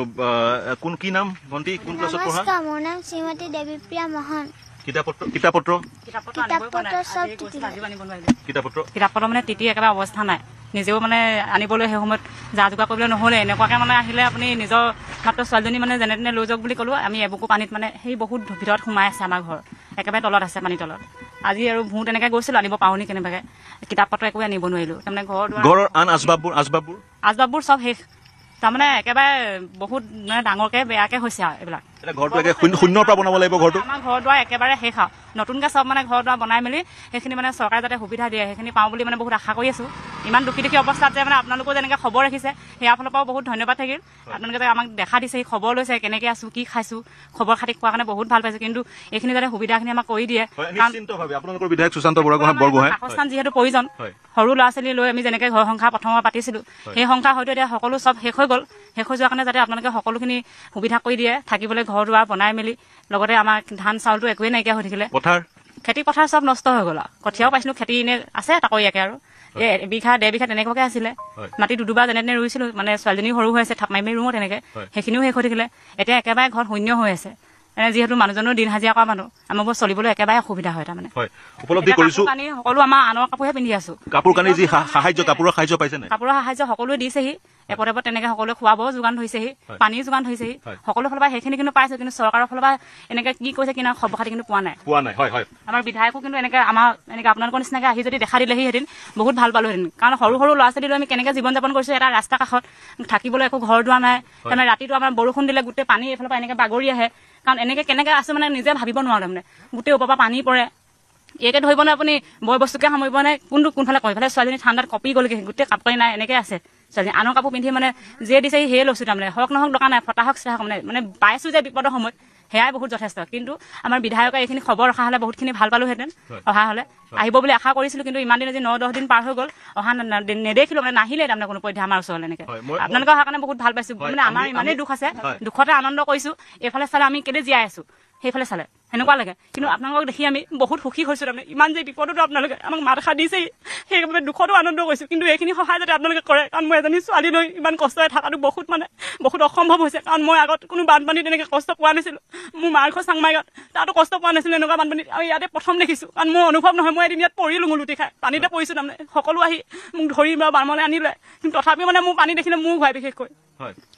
কি নাম ভণ্টি, কোন ক্লাছত পঢ়া? মোৰ নাম শ্ৰীমতী দেৱীপ্ৰিয়া মোহন। কিতাপ পত্ৰ মানে তিতি একেবাৰে অৱস্থা নাই। নিজেও মানে আনিবলৈ সেই সময়ত যা যোগাৰ কৰিবলৈ নহ'লে, এনেকুৱাকৈ মানে আহিলে আপুনি নিজৰ মাত্ৰ ছোৱালীজনী মানে যেনে তেনে লৈ যাওক বুলি ক'লোঁ। আমি এবুকু পানীত মানে সেই বহুত ভিতৰত সোমাই আছে আমাৰ ঘৰ, একেবাৰে তলত আছে, পানীৰ তলত। আজি আৰু ভূত তেনেকৈ গৈছিলোঁ আনিব পাৰোঁ কেনেবাকৈ কিতাপ পত্ৰ একোৱে আনিব নোৱাৰিলোঁ তাৰমানে ঘৰৰ আন আচবাববোৰ আচবাববোৰ চব শেষ তাৰমানে একেবাৰে বহুত মানে ডাঙৰকৈ বেয়াকৈ হৈছে আৰু এইবিলাক এতিয়া ঘৰটো একে শূন্যৰ পৰা বনাব লাগিব ঘৰটো আমাৰ ঘৰ দুৱাৰ একেবাৰে শেষ আৰু নতুনকৈ চব মানে ঘৰ দুৱাৰ বনাই মেলি সেইখিনি মানে চৰকাৰে যাতে সুবিধা দিয়ে সেইখিনি পাওঁ বুলি মানে বহুত আশা কৰি আছোঁ ইমান দুখী অৱস্থাত যে মানে আপোনালোকেও যেনেকৈ খবৰ ৰাখিছে সেয়া ফালৰ পৰাও বহুত ধন্যবাদ থাকিল আপোনালোকে যে আমাক দেখা দিছে সেই খবৰ লৈছে কেনেকৈ আছোঁ কি খাইছোঁ খবৰ খাতি কোৱাৰ কাৰণে বহুত ভাল পাইছোঁ কিন্তু এইখিনি যাতে সুবিধাখিনি আমাক কৰি দিয়ে আপোনালোকৰ বিধায়ক সুশান্ত বৰগোহাঁই বাসস্থান যিহেতু প্ৰয়োজন সৰু ল'ৰা ছোৱালী লৈ আমি যেনেকৈ ঘৰ সংসাৰ প্ৰথমবাৰ পাতিছিলোঁ সেই সংসাৰ হয়তো এতিয়া সকলো চব শেষ হৈ গ'ল শেষ হৈ যোৱাৰ কাৰণে যাতে আপোনালোকে সকলোখিনি সুবিধা কৰি দিয়ে থাকিবলৈ ঘৰ দুৱাৰ বনাই মেলি লগতে আমাৰ ধান চাউলটো একোৱেই নাইকিয়া হৈ থাকিলে খেতি পথাৰ চব নষ্ট হৈ গ'ল আৰু কঠীয়াও পাইছিলোঁ খেতি এনেই আছে তাকৰীয়াকৈ আৰু এই এবিঘা 1.5 বিঘা তেনেকুৱাকৈ আছিলে মাটি দুবাৰ যেনে তেনে ৰুইছিলোঁ মানে ছোৱালীজনী সৰু হৈ আছে থাপ মাৰি ৰুওঁ তেনেকৈ সেইখিনিও শেষ হৈ থাকিলে এতিয়া একেবাৰে ঘৰত শূন্য হৈ আছে যিহেতু মানুহজনো দিন হাজিৰা কৰা মানুহ আমাৰবোৰ চলিবলৈ একেবাৰে অসুবিধা হয় তাৰমানে উপলব্ধি কৰিছোঁ কানি সকলো আমাৰ আনৰ কাপোৰহে পিন্ধি আছোঁ কাপোৰ কানি যি কাপোৰৰ সাহায্য পাইছে কাপোৰৰ সাহায্য সকলোৱে দিছেহি এপদ তেনেকৈ সকলোৱে খোৱা বোৱাও যোগান ধৰিছেহি পানীও যোগান ধৰিছেহি সকলো ফালৰ পৰা সেইখিনি কিন্তু পাইছোঁ কিন্তু চৰকাৰৰ ফালৰ পৰা এনেকৈ কি কৈছে কি না খবৰ খাতি কিন্তু পোৱা নাই আমাৰ বিধায়কো কিন্তু এনেকৈ আমাৰ এনেকৈ আপোনালোকৰ নিচিনাকৈ আহি যদি দেখা দিলেহি হেঁতেন বহুত ভাল পালোহেঁতেন কাৰণ সৰু সৰু ল'ৰা ছোৱালীলৈ আমি কেনেকৈ জীৱন যাপন কৰিছোঁ এটা ৰাস্তা কাষত থাকিবলৈ একো ঘৰ দুৱাৰ নাই তাৰমানে ৰাতিটো আমাৰ বৰষুণ দিলে গোটেই পানী এইফালৰ পৰা এনেকৈ বাগৰি আহে কাৰণ এনেকৈ কেনেকৈ আছোঁ মানে নিজে ভাবিব নোৱাৰোঁ তাৰমানে গোটেই ওপৰৰ পৰা পানী পৰে একে ধৰিব নাই আপুনি বয় বস্তুকে সামৰিব নাই কোনফালে কয় ইফালে ছোৱালীজনী ঠাণ্ডাত কপি গ'লগৈ গোটেই কাপোৰ নাই এনেকৈ আছে ছোৱালীজনী আনৰ কাপোৰ পিন্ধি মানে যিয়ে দিছে সেয়ে লৈছোঁ তাৰমানে হওক নহওক দৰকাৰ নাই ফটা হওক চিধা হওক মানে পাইছোঁ যে বিপদৰ সময়ত সেয়াই বহুত যথেষ্ট কিন্তু আমাৰ বিধায়কে এইখিনি খবৰ ৰখা হ'লে বহুতখিনি ভাল পালোহেঁতেন অহা হ'লে আহিব বুলি আশা কৰিছিলোঁ কিন্তু ইমান দিন আজি 9-10 দিন পাৰ হৈ গ'ল অহা নেদেখিলোঁ মানে নাহিলে তাৰমানে কোনো পধ্যে আমাৰ ওচৰলৈ এনেকৈ আপোনালোকে অহাৰ কাৰণে বহুত ভাল পাইছোঁ মানে আমাৰ ইমানেই দুখ আছে দুখতে আনন্দ কৰিছোঁ এইফালে চালে আমি কেলৈ জীয়াই আছোঁ সেইফালে চালে সেনেকুৱা লাগে কিন্তু আপোনালোকক দেখি আমি বহুত সুখী হৈছোঁ তাৰমানে ইমান যে বিপদতো আপোনালোকে আমাক মাত এষাৰ দিছেই সেইবাবে দুখতো আনন্দ কৰিছোঁ কিন্তু এইখিনি সহায় যাতে আপোনালোকে কৰে কাৰণ মই এজনী ছোৱালী লৈ ইমান কষ্টৰে থকাটো বহুত অসম্ভৱ হৈছে কাৰণ মই আগত কোনো বানপানীত তেনেকৈ কষ্ট পোৱা নাছিলোঁ মোৰ মাৰ ঘৰ চাংমাইগাঁৱত তাতো কষ্ট পোৱা নাছিলোঁ এনেকুৱা বানপানীত আৰু ইয়াতে প্ৰথম দেখিছোঁ কাৰণ মোৰ অনুভৱ নহয় মই এদিন ইয়াত পৰিলোঁ লুটি খাই পানীতে পৰিছোঁ তাৰমানে সকলো আহি মোক ধৰি বা বামলৈ আনিলে কিন্তু তথাপিও মানে মোৰ পানী দেখিলে মোৰ ঘূৰাই বিশেষকৈ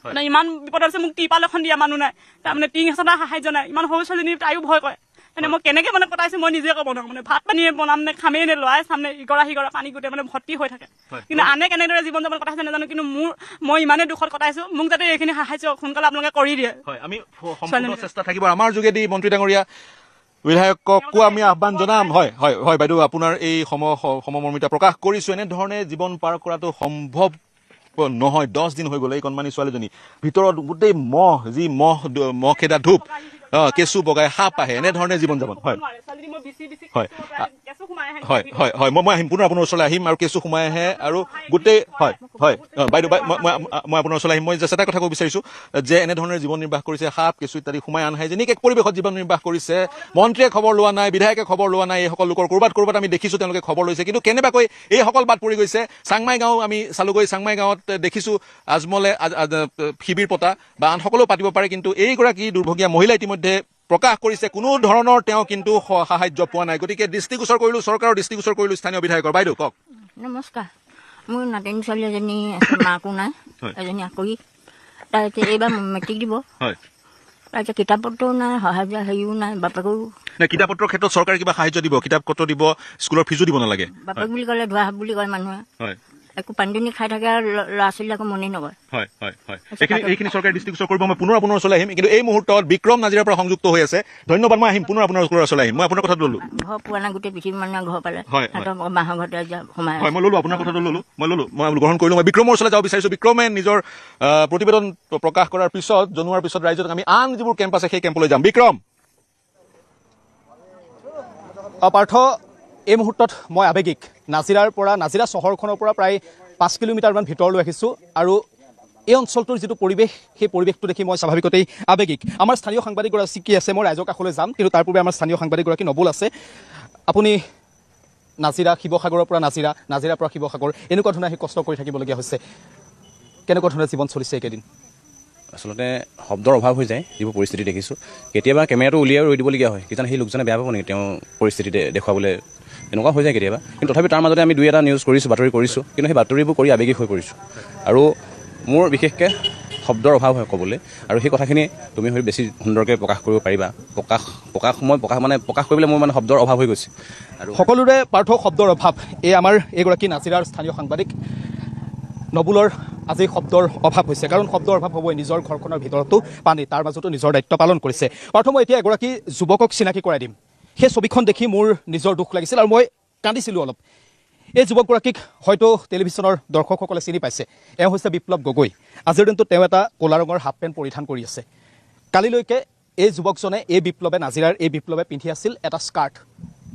মানে ইমান বিপদ হৈছে মোক টিপাল এখন দিয়া মানুহ নাই তাৰমানে টিং এচটা সাহায্য নাই ইমান সৰু ছোৱালীজনী তাইও ভয় কৰে মানে মই কেনেকৈ মানে কটাইছোঁ মই নিজে ক'ব নোৱাৰোঁ মানে ভাত পানীয়ে বনাম নে খামেই নে লৰাই চাম নে ইগৰা সিগৰা পানী গোটেই মানে ভৰ্তি হৈ থাকে কিন্তু আনে কেনেদৰে জীৱন যাপন কটাইছে নাজানো কিন্তু মই ইমানেই দুখত কটাইছোঁ মোক যাতে এইখিনি সাহায্য সোনকালে আপোনালোকে কৰি দিয়ে আমি চেষ্টা থাকিব আমাৰ যোগেদি মন্ত্ৰী ডাঙৰীয়া বিধায়ককো আমি আহ্বান জনাম হয় বাইদেউ আপোনাৰ এই সমমৰ্মিতা প্ৰকাশ কৰিছোঁ এনেধৰণে জীৱন পাৰ কৰাটো সম্ভৱ নহয় 10 দিন হৈ গ'ল এই কণমানি ছোৱালীজনী ভিতৰত গোটেই মহ খেদা ধূপ কেঁচু বগাই সাপ আহে এনেধৰণে জীৱন যাপন মই আহিম পুনৰ আপোনাৰ ওচৰলৈ আহিম আৰু কেঁচু সোমাই আহে আৰু গোটেই বাইদেউ মই আপোনাৰ ওচৰলৈ আহিম মই জাষ্ট এটা কথা ক'ব বিচাৰিছোঁ যে এনেধৰণে জীৱন নিৰ্বাহ কৰিছে সাপ কেঁচু ইত্যাদি সোমাই আহে যেনেকৈ পৰিৱেশত জীৱন নিৰ্বাহ কৰিছে মন্ত্ৰীয়ে খবৰ লোৱা নাই বিধায়কে খবৰ লোৱা নাই এইসকল লোকৰ ক'ৰবাত আমি দেখিছোঁ তেওঁলোকে খবৰ লৈছে কিন্তু কেনেবাকৈ এইসকল বাদ পৰি গৈছে চাংমাই গাঁও আমি চালোগৈ চাংমাই গাঁৱত দেখিছোঁ আজমলে শিবিৰ পতা বা আন সকলেও পাতিব পাৰে কিন্তু এইগৰাকী দুৰ্ভগীয়া মহিলা ইতিমধ্যে প্ৰকাশ কৰিছে কোনো ধৰণৰ তেওঁ কিন্তু সাহায্য পোৱা নাই গতিকে দৃষ্টিগোচৰ কৰিলোঁ চৰকাৰৰ দৃষ্টিগোচৰ কৰিলোঁ স্থানীয় বিধায়কৰ বাইদেউ কওক নমস্কাৰ মোৰ নাতিনী ছোৱালী এজনী আছে মাকো নাই এজনী আকৰি তাই এতিয়া এইবাৰ মেট্ৰিক দিব তাৰপিছত কিতাপ পত্ৰও নাই সাহায্য হেৰিও নাই বাপেকৰো কিতাপ পত্ৰৰ ক্ষেত্ৰত চৰকাৰে কিবা সাহায্য দিব কিতাপ পত্ৰ দিব স্কুলৰ ফিজো দিব নালাগে বাপেক বুলি ক'লে ধোৱা হাত বুলি কয় মানুহে একো পানী দুনি খাই থাকে আৰু ল'ৰা ছোৱালীবিলাকো মনেই নকৰে এইখিনি চৰকাৰে দৃষ্টিগোচৰ কৰিব মই পুনৰ আপোনাৰ ওচৰলৈ আহিম কিন্তু এই মুহূৰ্তত বিক্ৰম নাজিৰাৰ পৰা সংযুক্ত হৈ আছে ধন্যবাদ মই আহিম পুনৰ আপোনাৰ ওচৰলৈ আহিম মই আপোনাৰ কথাটো ল'লো ঘৰ পোৱা নাই গোটেই পৃথিৱীৰ মানুহে ঘৰ পালে বাঁহৰ ঘৰতে সোমাই মই ল'লো আপোনাৰ কথাটো মই গ্ৰহণ কৰিলোঁ মই বিক্ৰমৰ ওচৰলৈ যাব বিচাৰিছোঁ বিক্ৰমে নিজৰ প্ৰতিবেদন প্ৰকাশ কৰাৰ পিছত জনোৱাৰ পিছত ৰাইজক আমি আন যিবোৰ কেম্প আছে সেই কেম্পলৈ যাম বিক্ৰম পাৰ্থ এই মুহূৰ্তত মই আৱেগিক নাজিৰা চহৰখনৰ পৰা প্ৰায় 5 কিলোমিটাৰমান ভিতৰলৈ আহিছোঁ আৰু এই অঞ্চলটোৰ যিটো পৰিৱেশ সেই পৰিৱেশটো দেখি মই স্বাভাৱিকতেই আৱেগিক আমাৰ স্থানীয় সাংবাদিকগৰাকী আছে মই ৰাইজৰ কাষলৈ যাম কিন্তু তাৰ পূৰ্বে আমাৰ স্থানীয় সাংবাদিকগৰাকী নবুল আছে আপুনি শিৱসাগৰৰ পৰা নাজিৰাৰ পৰা শিৱসাগৰ এনেকুৱা ধৰণে আহি কষ্ট কৰি থাকিবলগীয়া হৈছে কেনেকুৱা ধৰণে জীৱন চলিছে এইকেইদিন আচলতে শব্দৰ অভাৱ হৈ যায় যিবোৰ পৰিস্থিতি দেখিছোঁ কেতিয়াবা কেমেৰাটো উলিয়াই ৰৈ দিবলগীয়া হয় কিজানি সেই লোকজনে বেয়া পাব নেকি তেওঁ পৰিস্থিতি দেখুৱাবলৈ এনেকুৱা হৈ যায় কেতিয়াবা কিন্তু তথাপি তাৰ মাজতে আমি 2-এটা নিউজ কৰিছোঁ বাতৰি কৰিছোঁ কিন্তু সেই বাতৰিবোৰ কৰি আৱেগিক হৈ পৰিছোঁ আৰু মোৰ বিশেষকৈ শব্দৰ অভাৱ হয় ক'বলৈ আৰু সেই কথাখিনি তুমি হয়তো বেছি সুন্দৰকৈ প্ৰকাশ কৰিব পাৰিবা প্ৰকাশ কৰিবলৈ মোৰ মানে শব্দৰ অভাৱ হৈ গৈছে আৰু সকলোৰে পাৰ্থ শব্দৰ অভাৱ এই আমাৰ এইগৰাকী নাজিৰাৰ স্থানীয় সাংবাদিক নবুলৰ আজি শব্দৰ অভাৱ হৈছে কাৰণ শব্দৰ অভাৱ হ'বই নিজৰ ঘৰখনৰ ভিতৰতো পানী তাৰ মাজতো নিজৰ দায়িত্ব পালন কৰিছে পাৰ্থ মই এতিয়া এগৰাকী যুৱকক চিনাকি কৰাই দিম সেই ছবিখন দেখি মোৰ নিজৰ দুখ লাগিছিল আৰু মই কান্দিছিলোঁ অলপ এই যুৱকগৰাকীক হয়তো টেলিভিশ্যনৰ দৰ্শকসকলে চিনি পাইছে এওঁ হৈছে বিপ্লৱ গগৈ আজিৰ দিনটোত তেওঁ এটা ক'লা ৰঙৰ হাফ পেণ্ট পৰিধান কৰি আছে কালিলৈকে এই যুৱকজনে এই বিপ্লৱে নাজিৰাৰ এই বিপ্লৱে পিন্ধি আছিল এটা স্কাৰ্ট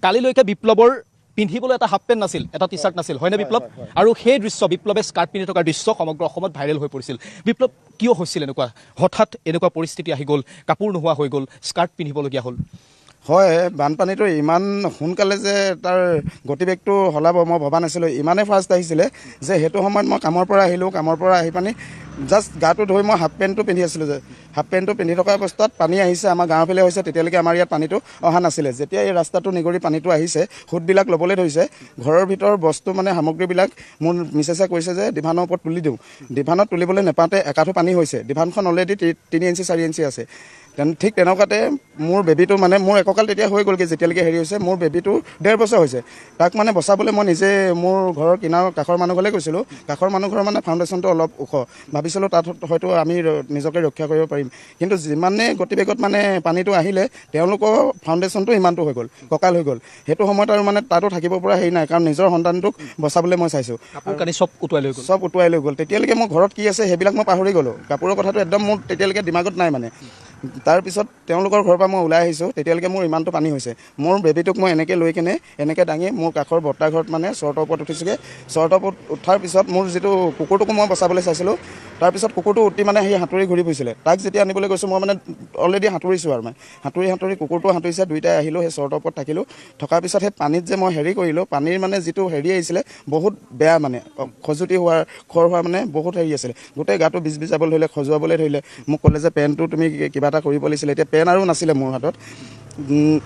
কালিলৈকে বিপ্লৱৰ পিন্ধিবলৈ এটা হাফ পেণ্ট নাছিল এটা টি চাৰ্ট নাছিল হয়নে বিপ্লৱ আৰু সেই দৃশ্য বিপ্লৱে স্কাৰ্ট পিন্ধি থকাৰ দৃশ্য সমগ্ৰ অসমত ভাইৰেল হৈ পৰিছিল বিপ্লৱ কিয় হৈছিল এনেকুৱা হঠাৎ এনেকুৱা পৰিস্থিতি আহি গ'ল কাপোৰ নোহোৱা হৈ গ'ল স্কাৰ্ট পিন্ধিবলগীয়া হ'ল হয় বানপানীটো ইমান সোনকালে যে তাৰ গতিবেগটো সলাব মই ভবা নাছিলোঁ ইমানেই ফাষ্ট আহিছিলে যে সেইটো সময়ত মই কামৰ পৰা আহিলোঁ কামৰ পৰা আহি পানি জাষ্ট গাটো ধুই মই হাফ পেণ্টটো পিন্ধি আছিলোঁ যে হাফ পেণ্টটো পিন্ধি থকা অৱস্থাত পানী আহিছে আমাৰ গাঁৱৰ ফালে হৈছে তেতিয়ালৈকে আমাৰ ইয়াত পানীটো অহা নাছিলে যেতিয়া এই ৰাস্তাটো নিগৰি পানীটো আহিছে সুতবিলাক ল'বলৈ ধৰিছে ঘৰৰ ভিতৰৰ বস্তু মানে সামগ্ৰীবিলাক মোৰ মিছেছে কৈছে যে ডিভানৰ ওপৰত তুলি দিওঁ ডিভানত তুলিবলৈ নেপাওঁতে একাঠো পানী হৈছে ডিভানখন অলৰেডি 3 ইঞ্চি 4 ইঞ্চি আছে ঠিক তেনেকুৱাতে মোৰ বেবীটো মানে মোৰ এককাল তেতিয়া হৈ গ'লগৈ যেতিয়ালৈকে হেৰি হৈছে মোৰ বেবীটো 1.5 বছৰ হৈছে তাক মানে বচাবলৈ মই নিজে মোৰ ঘৰৰ কিনাৰৰ কাষৰ মানুহ ঘৰলৈ গৈছিলোঁ কাষৰ মানুহ ঘৰৰ মানে ফাউণ্ডেশ্যনটো অলপ ওখ ভাবিছিলোঁ তাত হয়তো আমি নিজকে ৰক্ষা কৰিব পাৰিম কিন্তু যিমানে গতিবেগত মানে পানীটো আহিলে তেওঁলোকৰ ফাউণ্ডেশ্যনটো ইমানটো হৈ গ'ল কঁকাল হৈ গ'ল সেইটো সময়ত আৰু মানে তাতো থাকিব পৰা হেৰি নাই কাৰণ নিজৰ সন্তানটোক বচাবলৈ মই চাইছোঁ কাপোৰ কানি চব উটুৱাই লৈ গ'ল তেতিয়ালৈকে মোৰ ঘৰত কি আছে সেইবিলাক মই পাহৰি গ'লোঁ কাপোৰৰ কথাটো একদম মোৰ তেতিয়ালৈকে দিমাগত নাই মানে তাৰপিছত তেওঁলোকৰ ঘৰৰ পৰা মই ওলাই আহিছোঁ তেতিয়ালৈকে মোৰ ইমানটো পানী হৈছে মোৰ বেবীটোক মই এনেকৈ লৈ কিনে এনেকৈ দাঙি মোৰ কাষৰ বৰ্তা ঘৰত মানে চৰ্টৰ ওপৰত উঠিছোঁগৈ চৰ্টৰ ওপৰত উঠাৰ পিছত মোৰ যিটো কুকুৰটোকো মই বচাবলৈ চাইছিলোঁ তাৰপিছত কুকুৰটো উঠি মানে সি সাঁতুৰি ঘূৰি ফুৰিছিলে তাক যেতিয়া আনিবলৈ গৈছোঁ মই মানে অলৰেডি সাঁতুৰিছোঁ আৰু মানে সাঁতুৰি কুকুৰটো সাঁতুৰিছে দুইটাই আহিলোঁ সেই চৰ্টৰ ওপৰত থাকিলোঁ থকাৰ পিছত সেই পানীত যে মই হেৰি কৰিলোঁ পানীৰ মানে যিটো হেৰি আহিছিলে বহুত বেয়া মানে খজুতি হোৱাৰ খৰ হোৱা মানে বহুত হেৰি আছিলে গোটেই গাটো বিজ বিজাবলৈ ধৰিলে খজুৱাবলৈ ধৰিলে মোক ক'লে যে পেণ্টটো তুমি কিবা এটা কৰিব লাগিছিলে এতিয়া পেন আৰু নাছিলে মোৰ হাতত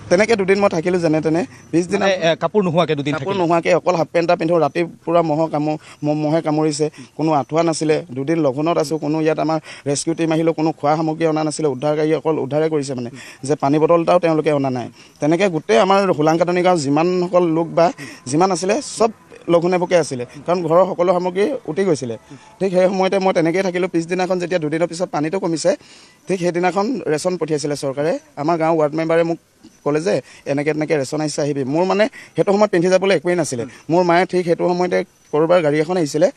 তেনেকৈ দুদিন মই থাকিলোঁ যেনে তেনে পিছদিনা কাপোৰ নোহোৱাকৈ অকল হাফ পেণ্ট এটা পিন্ধোঁ ৰাতি পূৰা মহে কামুৰিছে কোনো আঁঠুৱা নাছিলে দুদিন লঘোণত আছোঁ কোনো ইয়াত আমাৰ ৰেস্কিউ টীম আহিলেও কোনো খোৱা সামগ্ৰী অনা নাছিলে উদ্ধাৰকাৰী অকল উদ্ধাৰে কৰিছে মানে যে পানী বটল এটাও তেওঁলোকে অনা নাই তেনেকৈ গোটেই আমাৰ হোলাংকাটনি গাঁও যিমানসকল লোক বা যিমান আছিলে চব লঘোণে ভোকে আছিলে কাৰণ ঘৰৰ সকলো সামগ্ৰী উটি গৈছিলে ঠিক সেই সময়তে মই তেনেকৈয়ে থাকিলোঁ পিছদিনাখন যেতিয়া দুদিনৰ পিছত পানীটো কমিছে ঠিক সেইদিনাখন ৰেচন পঠিয়াইছিলে চৰকাৰে আমাৰ গাঁৱৰ ৱাৰ্ড মেম্বাৰে মোক ক'লে যে এনেকৈ ৰেচন আহিছে আহিবি মোৰ মানে সেইটো সময়ত পিন্ধি যাবলৈ একোৱেই নাছিলে মোৰ মায়ে ঠিক সেইটো সময়তে ক'ৰবাৰ গাড়ী এখন আহিছিলে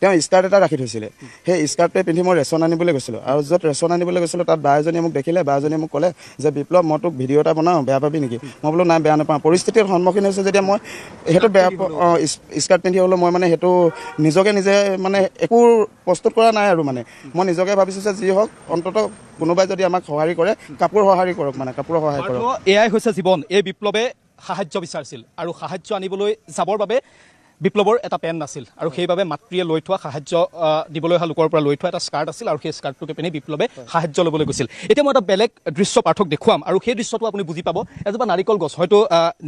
তেওঁ স্কাৰ্ট এটা ৰাখি থৈছিলে সেই স্কাৰ্টটোৱে পিন্ধি মই ৰেচন আনিবলৈ গৈছিলোঁ আৰু য'ত ৰেচন আনিবলৈ গৈছিলোঁ তাত বা এজনীয়ে মোক দেখিলে বা এজনীয়ে মোক ক'লে যে বিপ্লৱ মই তোক ভিডিঅ' এটা বনাওঁ বেয়া পাবি নেকি মই বোলো নাই বেয়া নাপাওঁ পৰিস্থিতিৰ সন্মুখীন হৈছে যেতিয়া মই সেইটো বেয়া স্কাৰ্ট পিন্ধি হ'লেও মই মানে সেইটো নিজকে নিজে মানে একো প্ৰস্তুত কৰা নাই আৰু মানে মই নিজকে ভাবিছোঁ যে যি হওক অন্ততঃ কোনোবাই যদি আমাক সঁহাৰি কৰে কাপোৰ সঁহাৰি কৰক মানে কাপোৰৰ সহায় কৰক এয়াই হৈছে জীৱন এই বিপ্লৱে সাহায্য বিচাৰিছিল আৰু সাহায্য আনিবলৈ যাবৰ বাবে বিপ্লৱৰ এটা পেন নাছিল আৰু সেইবাবে মাতৃয়ে লৈ থোৱা সাহায্য দিবলৈ অহা লোকৰ পৰা লৈ থোৱা এটা স্কাৰ্ট আছিল আৰু সেই স্কাৰ্টটোকে পিন্ধি বিপ্লৱে সাহায্য ল'বলৈ গৈছিল এতিয়া মই এটা বেলেগ দৃশ্য পাঠক দেখুৱাম আৰু সেই দৃশ্যটো আপুনি বুজি পাব এজোপা নাৰিকল গছ হয়তো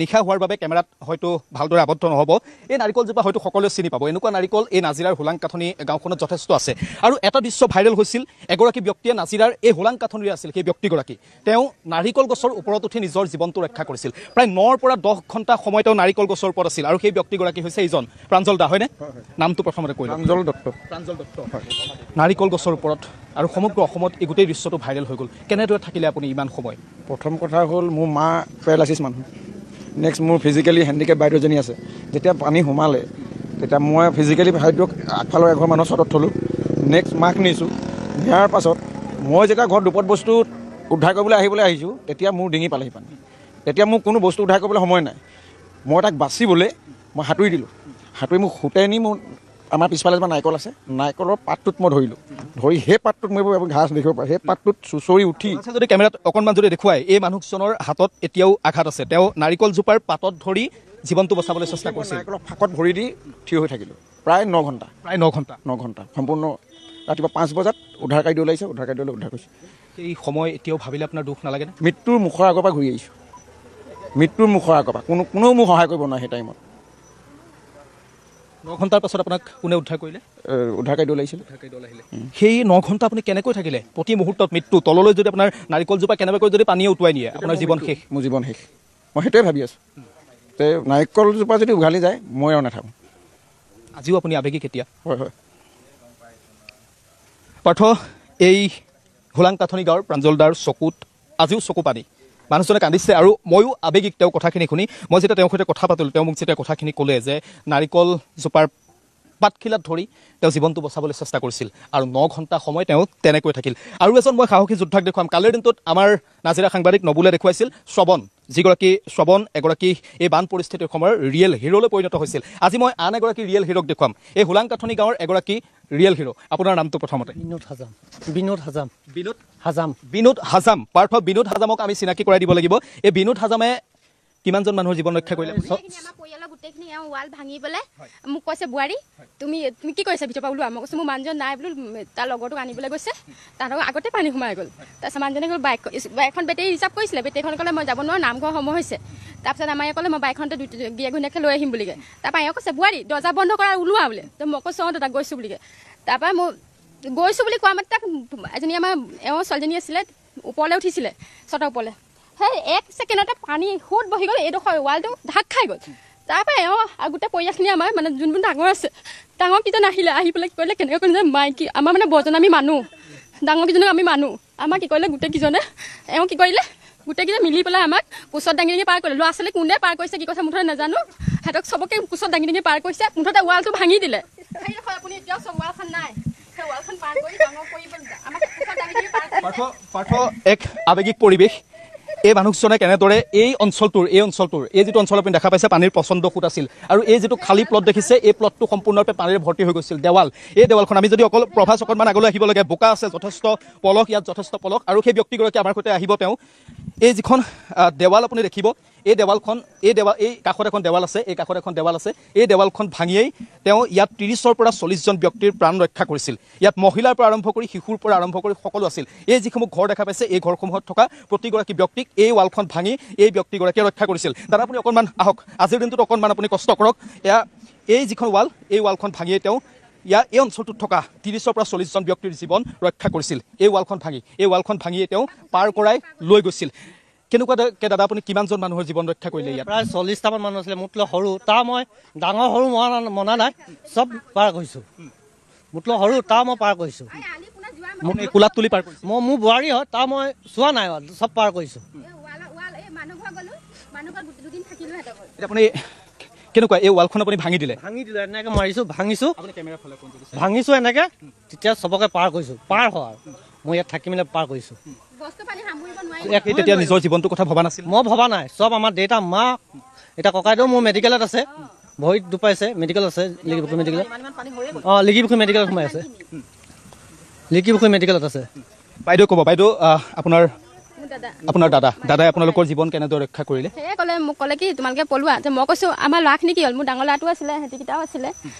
নিশা হোৱাৰ বাবে কেমেৰাত হয়তো ভালদৰে আবদ্ধ নহ'ব এই নাৰিকলজোপা হয়তো সকলোৱে চিনি পাব এনেকুৱা নাৰিকল এই নাজিৰাৰ হোলাংকাঠনি গাঁওখনত যথেষ্ট আছে আৰু এটা দৃশ্য ভাইৰেল হৈছিল এগৰাকী ব্যক্তিয়ে নাজিৰাৰ এই হোলাংকাঠনিৰে আছিল সেই ব্যক্তিগৰাকী তেওঁ নাৰিকল গছৰ ওপৰত উঠি নিজৰ জীৱনটো ৰক্ষা কৰিছিল প্ৰায় 9 পৰা 10 ঘণ্টা সময় তেওঁ নাৰিকল গছৰ ওপৰত আছিল আৰু সেই ব্যক্তিগৰাকী হৈছে এইজন প্ৰাঞ্জল দা হয়নে নামটো প্ৰথমতে কৈ প্ৰাঞ্জল দত্ত নাৰিকল গছৰ ওপৰত আৰু সমগ্ৰ অসমত এই গোটেই দৃশ্যটো ভাইৰেল হৈ গ'ল কেনেদৰে থাকিলে আপুনি ইমান সময় প্ৰথম কথা হ'ল মোৰ মা পেৰালাইচিছ মানুহ নেক্সট মোৰ ফিজিকেলি হেণ্ডিকেপ বাইদেউজনী আছে যেতিয়া পানী সোমালে তেতিয়া মই ফিজিকেলি বাইদেউক আগফালৰ এঘৰ মানুহৰ চটত থ'লোঁ নেক্সট মাক নিছোঁ নিয়াৰ পাছত মই যেতিয়া ঘৰত দুপত বস্তু উদ্ধাৰ কৰিবলৈ আহিছোঁ তেতিয়া মোৰ ডিঙি পালেহি পানী তেতিয়া মোক কোনো বস্তু উদ্ধাৰ কৰিবলৈ সময় নাই মই তাক বাচিবলৈ মই সাঁতুৰি দিলোঁ সাঁতুৰি মোক সুতাই নি মোৰ আমাৰ পিছফালে এজোপা নাৰিকল আছে নাৰিকলৰ পাতটোত মই ধৰিলোঁ ধৰি সেই পাতটোত মই ঘাঁহ দেখিব পাৰোঁ সেই পাতটোত চুঁচৰি উঠি যদি কেমেৰাত অকণমান যদি দেখুৱাই এই মানুহজনৰ হাতত এতিয়াও আঘাত আছে তেওঁ নাৰিকলজোপাৰ পাতত ধৰি জীৱনটো বচাবলৈ চেষ্টা কৰিছে নাৰিকলৰ ফাঁকত ভৰি দি থিয় হৈ থাকিলোঁ প্ৰায় 9 ঘণ্টা সম্পূৰ্ণ ৰাতিপুৱা 5 বজাত উদ্ধাৰকাৰী দল আহিছে উদ্ধাৰ কৰিছে এই সময় এতিয়াও ভাবিলে আপোনাৰ দুখ নালাগে মৃত্যুৰ মুখৰ আগৰ পৰা ঘূৰি আহিছোঁ মৃত্যুৰ মুখৰ আগৰ পৰা কোনেও মোক সহায় কৰিব নোৱাৰে সেই টাইমত 9 ঘণ্টাৰ পাছত আপোনাক কোনে উদ্ধাৰ কৰিলে? উদ্ধাৰকাৰী দল আহিছিল। সেই 9 ঘণ্টা আপুনি কেনেকৈ থাকিলে? প্ৰতি মুহূৰ্তত মৃত্যু, তললৈ যদি আপোনাৰ নাৰিকলজোপা কেনেবাকৈ যদি পানীয়ে উটুৱাই নিয়ে আপোনাৰ জীৱন শেষ। মোৰ জীৱন শেষ, মই সেইটোৱে ভাবি আছোঁ। তে নাৰিকলজোপা যদি উঘালি যায় মই আৰু নাথাকোঁ। আজিও আপুনি আৱেগিক এতিয়া? হয় হয়। পাৰ্থ, এই হোলাংকাথনি গাঁৱৰ প্ৰাঞ্জলদাৰ চকুত আজিও চকু পানী। মানুহজনে কান্দিছে আৰু ময়ো আৱেগিক তেওঁৰ কথাখিনি শুনি। মই যেতিয়া তেওঁৰ সৈতে কথা পাতিলোঁ, তেওঁ মোক যেতিয়া কথাখিনি ক'লে যে নাৰিকলজোপাৰ পাতখিলাত ধৰি তেওঁ জীৱনটো বচাবলৈ চেষ্টা কৰিছিল আৰু 9 ঘণ্টা সময় তেওঁ তেনেকৈ থাকিল। আৰু এজন মই সাহসী যোদ্ধাক দেখুৱাম। কালিৰ দিনটোত আমাৰ নাজিৰা সাংবাদিক নবুলে দেখুৱাইছিল শ্ৰৱণ, যিগৰাকী শ্ৰৱণ এগৰাকী এই বান পৰিস্থিতিৰ সময়ৰ ৰিয়েল হিৰোলৈ পৰিণত হৈছিল। আজি মই আন এগৰাকী ৰিয়েল হিৰোক দেখুৱাম, এই হোলাংকাথনি গাঁৱৰ এগৰাকী ৰিয়েল হিৰো। আপোনাৰ নামটো প্ৰথমতে? বিনোদ হাজাম। বিনোদ হাজাম। বিনোদ হাজাম। বিনোদ হাজাম। পাৰ্থ, বিনোদ হাজামক আমি চিনাকি কৰাই দিব লাগিব। এই বিনোদ হাজামে কিমানজন মানুহৰ জীৱন ৰক্ষা কৰিলে? আমাৰ পৰিয়ালৰ গোটেইখিনি ৱাল ভাঙি পেলাই মোক কৈছে, বোৱাৰী তুমি কি কৰিছা ভিতৰৰ পৰা ওলোৱা? মই কৈছোঁ মোৰ মানুহজন নাই বোলো, তাৰ লগৰটোক আনিবলৈ গৈছে, তাহাঁতক আগতে পানী সোমাই গ'ল। তাৰপিছত মানুহজনে ক'লে বাইকখন বেটেৰী ৰিজাৰ্ভ কৰিছিলে, বেটেৰীখন ক'লে মই যাব নোৱাৰোঁ, নামঘৰ সময় হৈছে। তাৰপিছত আমাৰ ক'লে মই বাইকখনতে গিয়ে ঘৈণীয়েকে লৈ আহিম বুলিকে। তাৰপৰা এওঁ কৈছে বোৱাৰী দৰ্জা বন্ধ কৰা ওলোৱা বোলে। তো মই কৈছোঁ অঁ দাদা গৈছোঁ বুলিকে। তাৰপৰা মই গৈছোঁ বুলি কোৱা মাত্ৰ তাক এজনী আমাৰ এওঁ ছোৱালীজনী আছিলে ওপৰলৈ উঠিছিলে, চটৰ ওপৰলৈ। সেই 1 ছেকেণ্ডতে পানী সোঁত বহি গ'ল, এইডোখৰ ৱালটো ঢাক খাই গ'ল। তাৰপৰা এওঁ আৰু গোটেই পৰিয়ালখিনি আমাৰ মানে যোনবোৰ ডাঙৰ আছে, ডাঙৰ কেইজন আহিলে, আহি পেলাই কি কৰিলে কেনেকৈ কৰিলে মাইকী আমাৰ মানে বৰজন আমি মানুহ, ডাঙৰ কেইজনক আমি মানুহ, আমাক কি কৰিলে গোটেইকেইজনে এওঁ কি কৰিলে গোটেইকেইজন মিলি পেলাই আমাক কোচত দাঙি দাঙি পাৰ কৰিলে। ল'ৰা ছোৱালী কোনে পাৰ কৰিছে কি কৈছে মুঠতে নাজানো, সিহঁতক চবকে কোচত দাঙি দাঙি পাৰ কৰিছে, মুঠতে ৱালটো ভাঙি দিলে। সেইডোখৰ আপুনি এতিয়াও চব ৱালখন নাই, সেই ৱালখন পাৰ কৰি ডাঙৰ কৰি আমাক কোচত দাঙি দাঙি পাৰ কৰিলে। পাৰ্থ, এক আৱেগিক পৰিৱেশ। এই মানুহজনে কেনেদৰে এই অঞ্চলটোৰ এই যিটো অঞ্চল আপুনি দেখা পাইছে পানীৰ প্ৰচণ্ড সোঁত আছিল, আৰু এই যিটো খালী প্লট দেখিছে এই প্লটটো সম্পূৰ্ণৰূপে পানীৰে ভৰ্তি হৈ গৈছিল। দেৱাল, এই দেৱালখন আমি যদি অকল প্ৰভাস অকণমান আগলৈ আহিব লাগে, বোকা আছে যথেষ্ট, পলস ইয়াত যথেষ্ট পলস। আৰু সেই ব্যক্তিগৰাকী আমাৰ সৈতে আহিব। তেওঁ এই যিখন দেৱাল আপুনি দেখিব, এই দেৱালখন এই কাষত এখন দেৱাল আছে, এই কাষত এখন দেৱাল আছে, এই দেৱালখন ভাঙিয়েই তেওঁ ইয়াত 30ৰ পৰা 40জন ব্যক্তিৰ প্ৰাণ ৰক্ষা কৰিছিল। ইয়াত মহিলাৰ পৰা আৰম্ভ কৰি শিশুৰ পৰা আৰম্ভ কৰি সকলো আছিল। এই যিসমূহ ঘৰ দেখা পাইছে এই ঘৰসমূহত থকা প্ৰতিগৰাকী ব্যক্তিক এই ৱালখন ভাঙি এই ব্যক্তিগৰাকীয়ে ৰক্ষা কৰিছিল। দাদা আপুনি অকণমান আহক, আজিৰ দিনটোত অকণমান আপুনি কষ্ট কৰক। এই যিখন ৱাল, এই ৱালখন ভাঙিয়ে তেওঁ এই অঞ্চলটোত থকা 30ৰ পৰা 40জন ব্যক্তিৰ জীৱন ৰক্ষা কৰিছিল। এই ৱালখন ভাঙিয়ে তেওঁ পাৰ কৰাই লৈ গৈছিল। কেনেকুৱাকৈ দাদা আপুনি কিমানজন মানুহৰ জীৱন ৰক্ষা কৰিলে? ইয়াত প্ৰায় 40টামান মানুহ আছিলে, মোতলৈ সৰু, তাৰ মই ডাঙৰ সৰু মনা নাই, চব পাৰ কৰিছোঁ। মোতলৈ সৰু তাৰ মই পাৰ কৰিছোঁ। কোলাত তুলি পাৰ কৰিছোঁ। মোৰ বোৱাৰী হয়, তাৰ মই চোৱা নাই, চব পাৰ কৰিছোঁ। আপুনি কেনেকুৱা এই ৱালখন আপুনি ভাঙি দিলে? এনেকৈ মাৰিছোঁ, ভাঙিছোঁ এনেকৈ, তেতিয়া চবকে পাৰ কৰিছোঁ। পাৰ হয় আৰু মই ইয়াত থাকি মেলি পাৰ কৰিছোঁ। তেতিয়া নিজৰ জীৱনটোৰ কথা ভবা নাছিল? মই ভবা নাই, চব আমাৰ দেউতা মা, এতিয়া ককাইদেউ মোৰ মেডিকেলত আছে, ভৰিত দুখ পাইছে, মেডিকেল আছে, লিগিপুখুৰী মেডিকেলত। অঁ, লিগিপুখুৰী মেডিকেলত সোমাই আছে, লিগিপুখুৰী মেডিকেলত আছে। বাইদেউ ক'ব, বাইদেউ আপোনাৰ দাদাই আপোনালোকৰ জীৱন কেনেদৰে ৰক্ষা কৰিলে? সেয়ে ক'লে, মোক ক'লে কি তোমালোকে পলোৱা। যে মই কৈছোঁ আমাৰ ল'ৰাখিনি কি হ'ল, মোৰ ডাঙৰ ল'ৰাটো আছিলে, সিহঁতিকেইটাও আছিলে,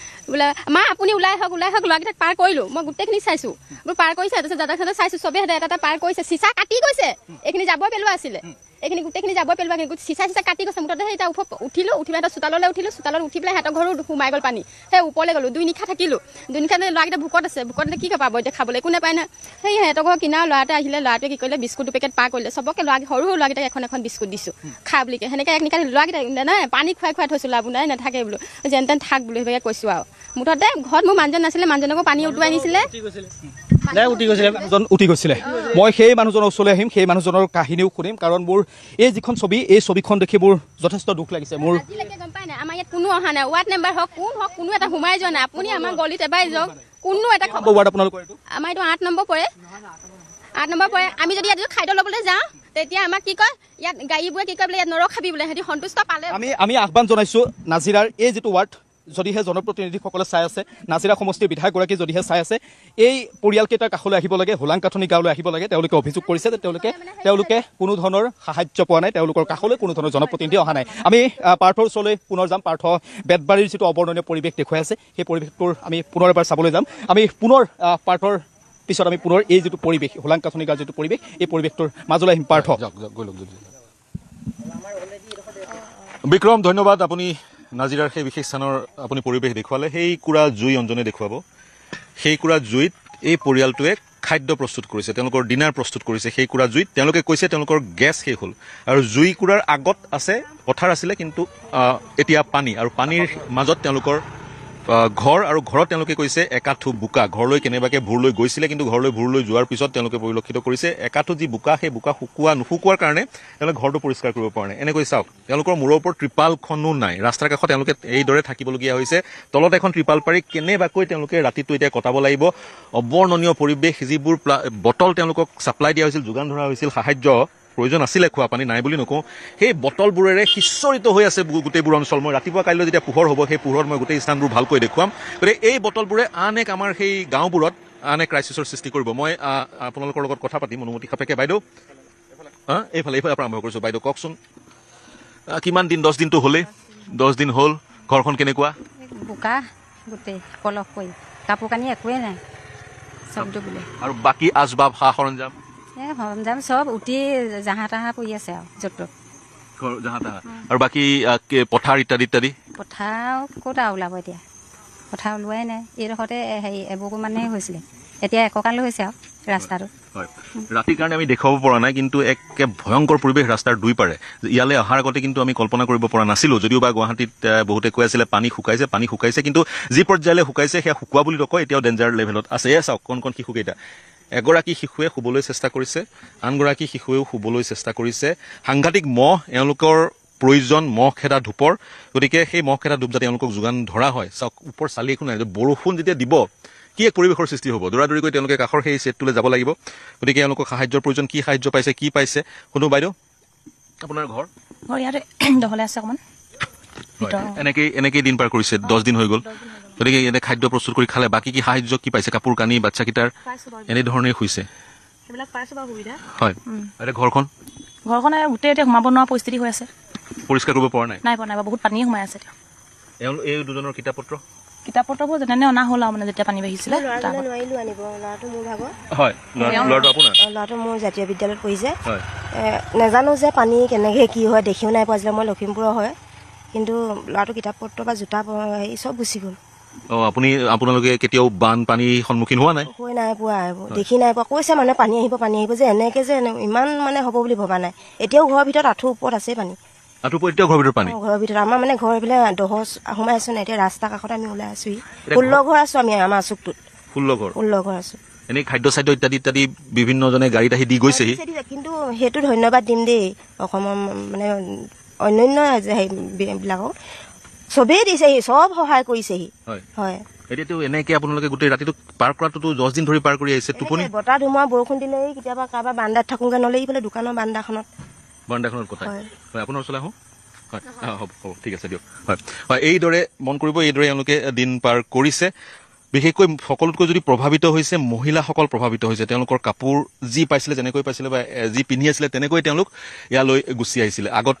বোলে মা আপুনি ওলাই হওক ল'ৰাকেইটাক পাৰ কৰিলোঁ। মই গোটেইখিনি চাইছোঁ, বোলো পাৰ কৰিছে। তাৰপিছত দাদাক চাইছোঁ, চবেই এটা পাৰ কৰিছে, চিচা কাটি গৈছে, এইখিনি যাব পেলোৱা আছিলে, এইখিনি গোটেইখিনি যাব পেলোৱা, চিচা কাটি গৈছে। মুঠতে সেই এটা উঠিলোঁ, উঠি পেলাই এটা চোতাললৈ উঠিলোঁ, চোতালত উঠি পেলাই সিহঁতৰ ঘৰো সোমাই গ'ল পানী। সেই ওপৰলৈ গ'লোঁ, 2 নিশা থাকিলোঁ। 2 নিশা ল'ৰাকেইটা ভোকত আছে, ভোকত কি পাব এতিয়া, খাবলৈ একো নাপায় নহয়। সেই সিহঁতৰ ঘৰ কিনাৰ ল'ৰা এটা আহিলে, ল'ৰাটোৱে কি কৰিলে বিস্কুট 2 পেকেট পাৰ কৰিলে। চবকে সৰু ল'ৰাকেইটাক এখন বিস্কুট দিছোঁ, খা বুলিকে। সেনেকৈ 1 নিশা ল'ৰাকেইটা নাই পানী খুৱাই থৈছোঁ, লাভ নাই, নাথাকে বোলো, যেন তেন থাক বুলি সেইভাগে কৈছোঁ। আৰু মুঠতে ঘৰত মোৰ মানুহজন নাছিলে, মানুহজনকো পানী উটুৱাই নিছিলে, উঠি গৈছিলে। মই সেই মানুহজনৰ ওচৰলৈ আহিম, সেই মানুহজনৰ কাহিনীও শুনিম, কাৰণ মোৰ এই যিখন ছবি, এই ছবিখন দেখি মোৰ যথেষ্ট দুখ লাগিছে। মোৰ আজিলৈকে গম পাই নাই, আমাৰ ইয়াত কোনো অহা নাই, ৱাৰ্ড মেম্বাৰ হওক কোনো এটা সোমাই যোৱা নাই। আপুনি আমাৰ গলিত এবাৰ যাওক, কোনো এটা ৱাৰ্ড আপোনালোকৰ এইটো? আমাৰ এইটো 8 নম্বৰ পৰে, 8 নম্বৰ পৰে। আমি যদি ইয়াত খাদ্য ল'বলৈ যাওঁ, তেতিয়া আমাক কি কয়, ইয়াত গাড়ীবোৰে কি কয় বোলে, ইয়াত নৰখাবি বোলে, সিহঁতি সন্তুষ্ট পালে। আমি আহ্বান জনাইছোঁ নাজিৰাৰ এই যিটো ৱাৰ্ড, যদিহে জনপ্ৰতিনিধিসকলে চাই আছে, নাজিৰা সমষ্টিৰ বিধায়কগৰাকী যদিহে চাই আছে, এই পৰিয়ালকেইটাৰ কাষলৈ আহিব লাগে, হোলাংকাথনি গাঁৱলৈ আহিব লাগে। তেওঁলোকে অভিযোগ কৰিছে যে তেওঁলোকে কোনো ধৰণৰ সাহায্য পোৱা নাই, তেওঁলোকৰ কাষলৈ কোনো ধৰণৰ জনপ্ৰতিনিধি অহা নাই। আমি পাৰ্থৰ ওচৰলৈ পুনৰ যাম। পাৰ্থ বেতবাৰীৰ যিটো অবৰ্ণনীয় পৰিৱেশ দেখুৱাই আছে, সেই পৰিৱেশটোৰ আমি পুনৰ এবাৰ চাবলৈ যাম। আমি পুনৰ পাৰ্থৰ পিছত আমি পুনৰ এই যিটো পৰিৱেশ, হোলাংকাথনি গাঁৱৰ যিটো পৰিৱেশ, এই পৰিৱেশটোৰ মাজলৈ আহিম। পাৰ্থ বিক্ৰম, ধন্যবাদ। আপুনি নাজিৰাৰ সেই বিশেষ স্থানৰ আপুনি পৰিৱেশ দেখুৱালে সেই কুৰা জুই অঞ্জনে দেখুৱাব সেই কুৰা জুইত এই পৰিয়ালটোৱে খাদ্য প্ৰস্তুত কৰিছে তেওঁলোকৰ ডিনাৰ প্ৰস্তুত কৰিছে সেই কুৰা জুইত তেওঁলোকে কৈছে তেওঁলোকৰ গেছ শেষ হ'ল আৰু জুই কুৰাৰ আগত আছে পথাৰ আছিলে কিন্তু এতিয়া পানী আৰু পানীৰ মাজত তেওঁলোকৰ ঘৰ আৰু ঘৰত তেওঁলোকে কৈছে একাঠু বোকা ঘৰলৈ কেনেবাকে ভুৰ লৈ গৈছিলে কিন্তু ঘৰলৈ ভুৰ লৈ যোৱাৰ পিছত তেওঁলোকে পৰিলক্ষিত কৰিছে একাঠু যি বোকা সেই বোকা নুশুকোৱাৰ কাৰণে তেওঁলোকে ঘৰটো পৰিষ্কাৰ কৰিব পৰা নাই এনেকৈ চাওক তেওঁলোকৰ মূৰৰ ওপৰত ত্ৰিপালখনো নাই ৰাস্তাৰ কাষত তেওঁলোকে এইদৰে থাকিবলগীয়া হৈছে তলত এখন ত্ৰিপাল পাৰি কেনেবাকৈ তেওঁলোকে ৰাতিটো এতিয়া কটাব লাগিব অবৰ্ণনীয় পৰিৱেশ যিবোৰ বটল তেওঁলোকক ছাপ্লাই দিয়া হৈছিল যোগান ধৰা হৈছিল সাহায্য প্ৰয়োজন আছিলে খোৱা পানী নাই বুলি নকওঁ সেই বটলবোৰেৰে সিঁচৰিত হৈ আছে গোটেইবোৰ অঞ্চল মই ৰাতিপুৱা কাইলৈ যেতিয়া পোহৰ হ'ব সেই পোহৰত মই গোটেই স্থানবোৰ ভালকৈ দেখুৱাম গতিকে এই বটলবোৰে আন এক আমাৰ সেই গাঁওবোৰত আন এক ক্ৰাইচিছৰ সৃষ্টি কৰিব মই আপোনালোকৰ লগত কথা পাতিম অনুমতি সাপেক্ষে বাইদেউ এইফালে পৰা আৰম্ভ কৰিছোঁ বাইদেউ কওকচোন কিমান দিন 10 দিনটো হ'লেই 10 দিন হ'ল ঘৰখন কেনেকুৱা বোকা গোটেই পলস কৰি কাপোৰ কানি একোৱেই নাই চব ডুবিলে আৰু বাকী আচবাব সা সৰঞ্জাম সৰঞ্জাম চব উঠি জাহা তাহা পৰি আছে আৰু য'ত আৰু বাকী পথাৰ ইত্যাদি ইত্যাদি পথাৰ ক'ত আৰু ওলাব এতিয়া পথাৰ ওলোৱাই নাই এইডোখৰতে হেৰি এবুকু মানে হৈছিলে এতিয়া এককাল হৈছে আৰু ৰাস্তাটো হয় ৰাতিৰ কাৰণে আমি দেখুৱাব পৰা নাই কিন্তু একে ভয়ংকৰ পৰিৱেশ ৰাস্তাৰ দুই পাৰে ইয়ালৈ অহাৰ আগতে কিন্তু আমি কল্পনা কৰিব পৰা নাছিলোঁ যদিও বা গুৱাহাটীত বহুতে কৈ আছিলে পানী শুকাইছে কিন্তু যি পৰ্যায়লৈ শুকাইছে সেয়া শুকোৱা বুলি নকয় এতিয়াও ডেঞ্জাৰ লেভেলত আছে এয়া চাওক কণ শিশুকেইটা এগৰাকী শিশুৱে শুবলৈ চেষ্টা কৰিছে আনগৰাকী শিশুৱেও শুবলৈ চেষ্টা কৰিছে সাংঘাতিক মহ এওঁলোকৰ প্ৰয়োজন মহ খেদা ধূপৰ গতিকে সেই মহ খেদা ধূপ যাতে এওঁলোকক যোগান ধৰা হয় চাওক ওপৰ চালি একো নাই বৰষুণ যেতিয়া দিব কি এক পৰিৱেশৰ সৃষ্টি হ'ব দৌৰাদৌৰিকৈ তেওঁলোকে কাষৰ সেই ছেটটোলৈ যাব লাগিব গতিকে এওঁলোকক সাহায্যৰ প্ৰয়োজন কি সাহায্য পাইছে কি পাইছে শুনো বাইদেউ আপোনাৰ ঘৰ ইয়াতে দহলে আছে অকণমান এনেকেই দিন পাৰ কৰিছে 10 দিন হৈ গ'ল গতিকে এনে খাদ্য প্ৰস্তুত কৰি খালে বাকী কি সাহায্য কি পাইছে কাপোৰ কানি বাচ্চাকেইটাৰ এনেধৰণে শুইছে হয় এতিয়া ঘৰখন গোটেই এতিয়া সোমাব নোৱাৰা পৰিস্থিতি হৈ আছে পৰিষ্কাৰ কৰিব পৰা নাই বহুত পানীয়ে সোমাই আছে এই দুজনৰ কিতাপ পত্ৰবোৰ যেনে অনা হ'ল আৰু মানে যেতিয়া পানী বাঢ়িছিলে নোৱাৰিলো আনিব ল'ৰাটো মোৰ ভাগৰ হয় ল'ৰাটো মোৰ জাতীয় বিদ্যালয়ত পঢ়িছে নাজানো যে পানী কেনেকৈ কি হয় দেখিও নাই পোৱা মই লখিমপুৰৰ হয় কিন্তু ল'ৰাটো কিতাপ পত্ৰ বা জোতা হেৰি চব গুচি গ'ল আপোনালোকে কেতিয়াও বানপানীৰ সন্মুখীন হোৱা নাই হৈ নাই পোৱা দেখি নাই পোৱা কৈছে মানে পানী আহিব যে এনেকৈ যে ইমান মানে হ'ব বুলি ভবা নাই এতিয়াও ঘৰৰ ভিতৰত আঁঠুৰ ওপৰত আছে পানী ঘৰৰ ভিতৰত আমাৰ মানে ঘৰ এইফালে দহ সোমাই আছো নাই এতিয়া ৰাস্তাৰ কাষত আমি ওলাই আছোহি 16 ঘৰ আছো আমি আমাৰ চুকটোত 16 ঘৰ আছো এনেই খাদ্য চাদ্য ইত্যাদি ইত্যাদি বিভিন্নজনে গাড়ীত আহি দি গৈছেহি কিন্তু সেইটো ধন্যবাদ দিম দেই অসমৰ মানে অন্যান্য বিলাকক চবেই দিছেহি চব সহায় কৰিছেহি হয় এতিয়াতো এনেকে আপোনালোকে গোটেই ৰাতিটো পাৰ কৰাটোতো 10 দিন ধৰি পাৰ কৰি আহিছে টোপনি বতাহ ধুমুহা বৰষুণ দিলেই কেতিয়াবা কাৰোবাৰ বান্দাত থাকোঁগৈ নহ'লে এইফালে দোকানৰ বান্দাখনত কথা হয় আপোনাৰ ওচৰলৈ আহোঁ হয় হ'ব ঠিক আছে দিয়ক হয় এইদৰে মন কৰিব এইদৰে এওঁলোকে দিন পাৰ কৰিছে বিশেষকৈ সকলোতকৈ যদি প্ৰভাৱিত হৈছে মহিলাসকল প্ৰভাৱিত হৈছে তেওঁলোকৰ কাপোৰ যি পাইছিলে যেনেকৈ পাইছিলে বা যি পিন্ধি আছিলে তেনেকৈ তেওঁলোক ইয়ালৈ গুচি আহিছিলে আগত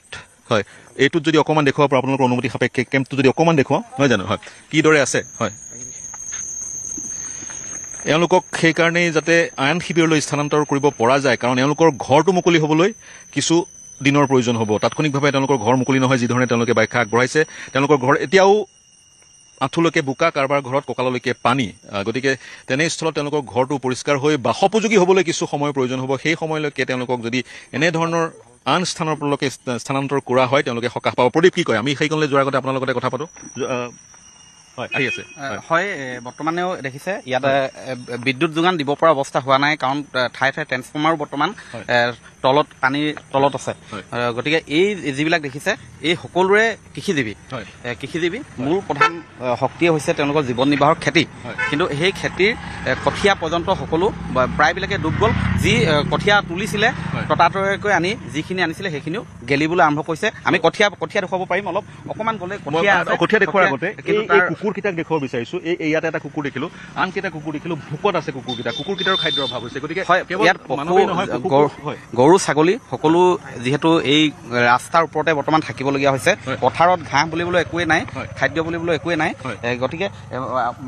হয় এইটোত যদি অকণমান দেখুৱাব পৰা আপোনালোকৰ অনুমতি সাপেক্ষে কেম্পটো যদি অকণমান দেখুৱাওঁ নহয় জানো হয় কিদৰে আছে হয় এওঁলোকক সেইকাৰণেই যাতে আন শিবিৰলৈ স্থানান্তৰ কৰিব পৰা যায় কাৰণ এওঁলোকৰ ঘৰটো মুকলি হ'বলৈ কিছু দিনৰ প্ৰয়োজন হ'ব তাৎক্ষণিকভাৱে তেওঁলোকৰ ঘৰ মুকলি নহয় যিধৰণে তেওঁলোকে ব্যাখ্যা আগবঢ়াইছে তেওঁলোকৰ ঘৰ এতিয়াও আঁঠুলৈকে বোকা কাৰোবাৰ ঘৰত কঁকাললৈকে পানী গতিকে তেনেস্থলত তেওঁলোকৰ ঘৰটো পৰিষ্কাৰ হৈ বাসোপযোগী হ'বলৈ কিছু সময়ৰ প্ৰয়োজন হ'ব সেই সময়লৈকে তেওঁলোকক যদি এনেধৰণৰ আন স্থানৰলৈকে স্থানান্তৰ কৰা হয় তেওঁলোকে সকাহ পাব প্ৰদীপ কি কয় আমি সেইকণলৈ যোৱাৰ আগতে আপোনাৰ লগতে কথা পাতোঁ হয় বৰ্তমানেও দেখিছে ইয়াত বিদ্যুৎ যোগান দিব পৰা অৱস্থা হোৱা নাই কাৰণ ঠায়ে ঠায়ে ট্ৰেন্সফৰ্মাৰো বৰ্তমান তলত পানীৰ তলত আছে গতিকে এই যিবিলাক দেখিছে এই সকলোৰে কৃষিজীৱী মূল প্ৰধান শক্তিয়ে হৈছে তেওঁলোকৰ জীৱন নিৰ্বাহৰ খেতি কিন্তু সেই খেতিৰ কঠীয়া পৰ্যন্ত সকলো প্ৰায়বিলাকে ডুব গ'ল যি কঠীয়া তুলিছিলে ততাতৈয়াকৈ আনি যিখিনি আনিছিলে সেইখিনিও গেলিবলৈ আৰম্ভ কৰিছে আমি কঠীয়া দেখুৱাব পাৰিম অকণমান গ'লে কঠীয়া দেখুৱাৰ আগতে কুকুৰকেইটাক দেখুৱাব বিচাৰিছোঁ ইয়াত এটা কুকুৰ দেখিলোঁ আনকেইটা কুকুৰ দেখিলোঁ ভোকত আছে কুকুৰকেইটাৰ খাদ্যৰ অভাৱ হৈছে গতিকে গৰু গৰু ছাগলী সকলো যিহেতু এই ৰাস্তাৰ ওপৰতে বৰ্তমান থাকিবলগীয়া হৈছে পথাৰত ঘাঁহ বুলিবলৈ একোৱেই নাই খাদ্য বুলিবলৈ একোৱেই নাই গতিকে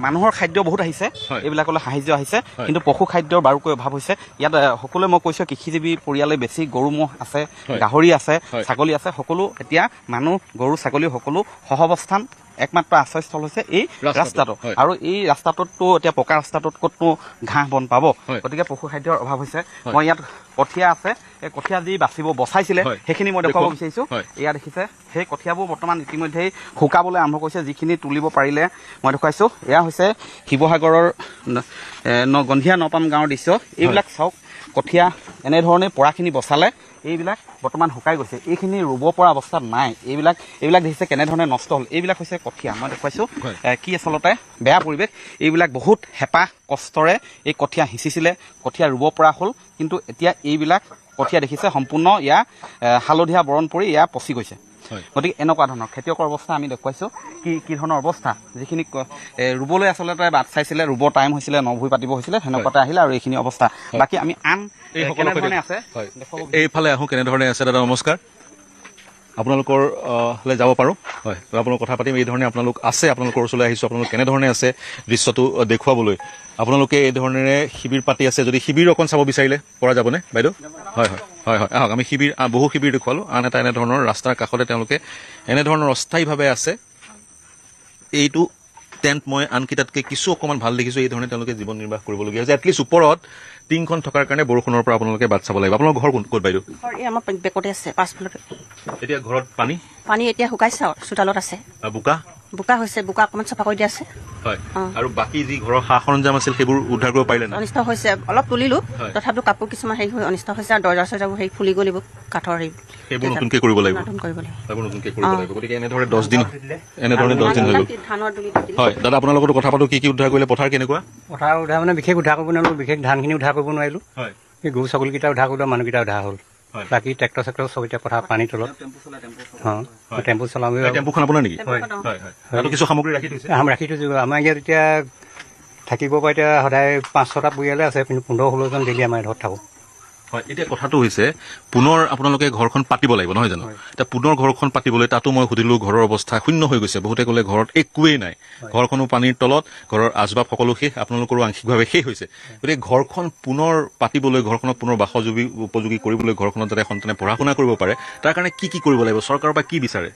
মানুহৰ খাদ্য বহুত আহিছে এইবিলাকলৈ সাহায্য আহিছে কিন্তু পশু খাদ্যৰ বাৰুকৈ অভাৱ হৈছে ইয়াত সকলোৱে মই কৈছোঁ কৃষিজীৱী পৰিয়ালে বেছি গৰু ম'হ আছে গাহৰি আছে ছাগলী আছে সকলো এতিয়া মানুহ গৰু ছাগলী সকলো সহাৱস্থান একমাত্ৰ আশ্ৰয়স্থল হৈছে এই ৰাস্তাটো আৰু এই ৰাস্তাটোততো এতিয়া পকা ৰাস্তাটোত ক'তনো ঘাঁহ বন পাব গতিকে পশু খাদ্যৰ অভাৱ হৈছে মই ইয়াত কঠীয়া আছে এই কঠীয়া যি বচাইছিলে সেইখিনি মই দেখুৱাব বিচাৰিছোঁ এয়া দেখিছে সেই কঠীয়াবোৰ বৰ্তমান ইতিমধ্যেই শুকাবলৈ আৰম্ভ কৰিছে যিখিনি তুলিব পাৰিলে মই দেখুৱাইছোঁ এয়া হৈছে শিৱসাগৰৰ গন্ধিয়া নপাম গাঁৱৰ দৃশ্য এইবিলাক চাওক কঠীয়া এনেধৰণে পৰাখিনি বচালে এইবিলাক বৰ্তমান শুকাই গৈছে এইখিনি ৰুব পৰা অৱস্থাত নাই এইবিলাক দেখিছে কেনেধৰণে নষ্ট হ'ল এইবিলাক হৈছে কঠীয়া মই দেখুৱাইছোঁ কি আচলতে বেয়া পৰিৱেশ এইবিলাক বহুত হেঁপাহ কষ্টৰে এই কঠীয়া সিঁচিছিলে কঠীয়া ৰুব পৰা হ'ল কিন্তু এতিয়া এইবিলাক কঠীয়া দেখিছে সম্পূৰ্ণ ইয়াৰ হালধীয়া বৰণ পৰি ইয়াৰ পচি গৈছে গতিকে এনেকুৱা ধৰণৰ খেতিয়কৰ অৱস্থা আমি দেখুৱাইছোঁ কি ধৰণৰ অৱস্থা যিখিনি ৰুবলৈ আচলতে বাট চাইছিলে ৰুব টাইম হৈছিলে নভুই পাতিব হৈছিলে সেনেকুৱাতে আহিলে আৰু এইখিনি অৱস্থা বাকী আমি আন কেনেধৰণে আছে এইফালে আহোঁ কেনেধৰণে আছে দাদা নমস্কাৰ আপোনালোকৰ যাব পাৰোঁ হয় আপোনালোক কথা পাতিম এই ধৰণে আপোনালোক আছে আপোনালোকৰ ওচৰলৈ আহিছোঁ আপোনালোক কেনেধৰণে আছে দৃশ্যটো দেখুৱাবলৈ আপোনালোকে এই ধৰণেৰে শিবিৰ পাতি আছে যদি শিবিৰ অকণ চাব বিচাৰিলে পৰা যাবনে বাইদেউ হয় হয় হয় হয় আহক আমি শিবিৰ বহু শিবিৰ দেখুৱালোঁ আন এটা এনেধৰণৰ ৰাস্তাৰ কাষতে তেওঁলোকে এনেধৰণৰ অস্থায়ীভাৱে আছে এইটো টেণ্ট মই আনকেইটাতকৈ কিছু অকণমান ভাল দেখিছোঁ এই ধৰণে তেওঁলোকে জীৱন নিৰ্বাহ কৰিবলগীয়া হৈছে এটলিষ্ট ওপৰত টিংখন থকাৰ কাৰণে বৰষুণৰ পৰা আপোনালোকে বাট চাব লাগিব আপোনালোকৰ ঘৰ ক'ত বাইদেউ আমাৰ বেকতে আছে পাছফালতে এতিয়া ঘৰত পানী এতিয়া শুকাইছে আৰু চোতালত আছে বোকা হৈছে বোকা অকণমান চাফা কৰি দিয়া আছে হয় আৰু বাকী যি ঘৰৰ সা সৰঞ্জাম আছিল সেইবোৰ উদ্ধাৰ কৰিব পাৰিলে নাই অনিষ্ট হৈছে অলপ তুলিলোঁ তথাপিও কাপোৰ কিছুমান হেৰি হৈ অনিষ্ট হৈছে আৰু দৰ্জা চৰ্জাবোৰ হেৰি খুলি গ'লিব কাঠৰ সেইবোৰ নতুনকৈ কৰিব লাগিব গতিকে এনেধৰণে 10 দিন হৈ গ'ল হয় দাদা আপোনাৰ লগতো কথা পাতোঁ কি উদ্ধাৰ কৰিলে পথাৰ কেনেকুৱা পথাৰ উদ্ধাৰ মানে বিশেষ উদ্ধাৰ কৰিব নোৱাৰিলোঁ বিশেষ ধানখিনি উদ্ধাৰ কৰিব নোৱাৰিলোঁ এই গৰু ছাগলীকেইটা উদ্ধাৰ কৰিলোঁ মানুহকেইটা উদ্ধাৰ হ'ল বাকী ট্ৰেক্টৰ চেক্টৰ চব এতিয়া পথাৰ পানীৰ তলত টেম্পু চলাওঁ টেম্পুখন আপোনাৰ নেকি কিছু সামগ্ৰী ৰাখি থৈছোঁ আমাৰ ইয়াত এতিয়া থাকিব পৰা এতিয়া সদায় 5-6টা পৰিয়ালে আছে কিন্তু 15-16জন ডেইলি আমাৰ ঘৰত থাকোঁ হয় এতিয়া কথাটো হৈছে পুনৰ আপোনালোকে ঘৰখন পাতিব লাগিব নহয় জানো এতিয়া পুনৰ ঘৰখন পাতিবলৈ তাতো মই সুধিলোঁ ঘৰৰ অৱস্থা শূন্য হৈ গৈছে বহুতে ক'লে ঘৰত একোৱেই নাই ঘৰখনো পানীৰ তলত ঘৰৰ আচবাব সকলো শেষ আপোনালোকৰো আংশিকভাৱে শেষ হৈছে গতিকে ঘৰখন পুনৰ পাতিবলৈ ঘৰখনত পুনৰ উপযোগী কৰিবলৈ ঘৰখনত যাতে সন্তানে পঢ়া শুনা কৰিব পাৰে তাৰ কাৰণে কি কৰিব লাগিব চৰকাৰৰ পৰা কি বিচাৰে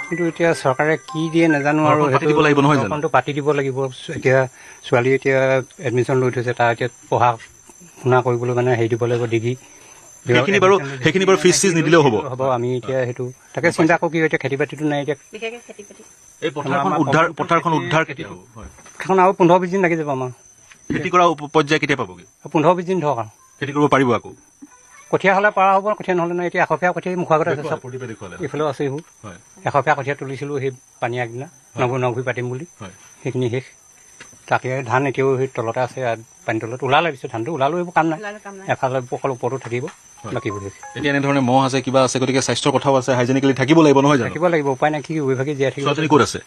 কিন্তু এতিয়া চৰকাৰে কি দিয়ে নাজানো আৰু দিব লাগিব নহয় জানো পাতি দিব লাগিব এতিয়া ছোৱালী এতিয়া এডমিশ্যন লৈ থৈছে তাৰ এতিয়া পঢ়া শুনা কৰিবলৈ মানে হেৰি দিব লাগিব ডিগ্ৰী সেইখিনি বাৰু ফিজ চিজ নিদিলেও হ'ব আমি এতিয়া সেইটো তাকে চিন্তা কৰোঁ কি এতিয়া খেতি বাতিটো নাই এতিয়া এই পথাৰখন উদ্ধাৰ কেতিয়া হ'ব এখন আৰু 15-20 দিন লাগি যাব আমাৰ খেতি কৰা পৰ্যায় কেতিয়া পাবগৈ 15-20 দিন ধৰক আৰু খেতি কৰিব পাৰিব আকৌ কঠীয়া হ'লে পৰা হ'ব কঠীয়া নহ'লে নাই এতিয়া 100 ফেয়া কঠীয়া মুখৰ আগতে আছে চব এইফালেও আছে এইবোৰ 100 ফেয়া কঠীয়া তুলিছিলোঁ সেই পানী আগদিনা নভুই পাতিম বুলি সেইখিনি শেষ তাকে ধান এতিয়াও সেই তলতে আছে পানী তলত ওলালে পিছত ধানটো ওলালেও এইবোৰ কাম নাই এফালে অকল ওপৰতো থাকিব বাকীবোৰ এতিয়া এনেধৰণে মহ আছে কিবা আছে গতিকে স্বাস্থ্যৰ কথাও আছে হাইজেনিকেলি থাকিব লাগিব নহয় জানো থাকিব লাগিব উপায় নাই কি বিভাগে জীয়াই থাকিব ক'ত আছে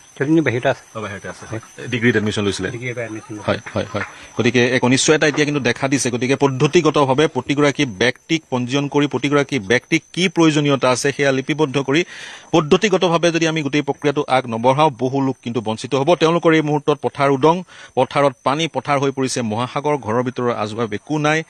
বাহিৰতে আছে ডিগ্ৰীত এডমিশ্যন লৈছিলে হয় হয় হয় গতিকে এক অনিশ্চয়তা এতিয়া কিন্তু দেখা দিছে গতিকে পদ্ধতিগতভাৱে প্ৰতিগৰাকী ব্যক্তিক পঞ্জীয়ন কৰি প্ৰতিগৰাকী ব্যক্তিক কি প্ৰয়োজনীয়তা আছে সেয়া লিপিবদ্ধ কৰি পদ্ধতিগতভাৱে যদি আমি গোটেই প্ৰক্ৰিয়াটো আগ নবঢ়াওঁ বহু লোক কিন্তু বঞ্চিত হ'ব তেওঁলোকৰ এই মুহূৰ্তত পথাৰ উদং পথাৰত পানী পথাৰ হৈ পৰিছে মহাসাগৰ ঘৰৰ ভিতৰৰ আজবাব একো নাই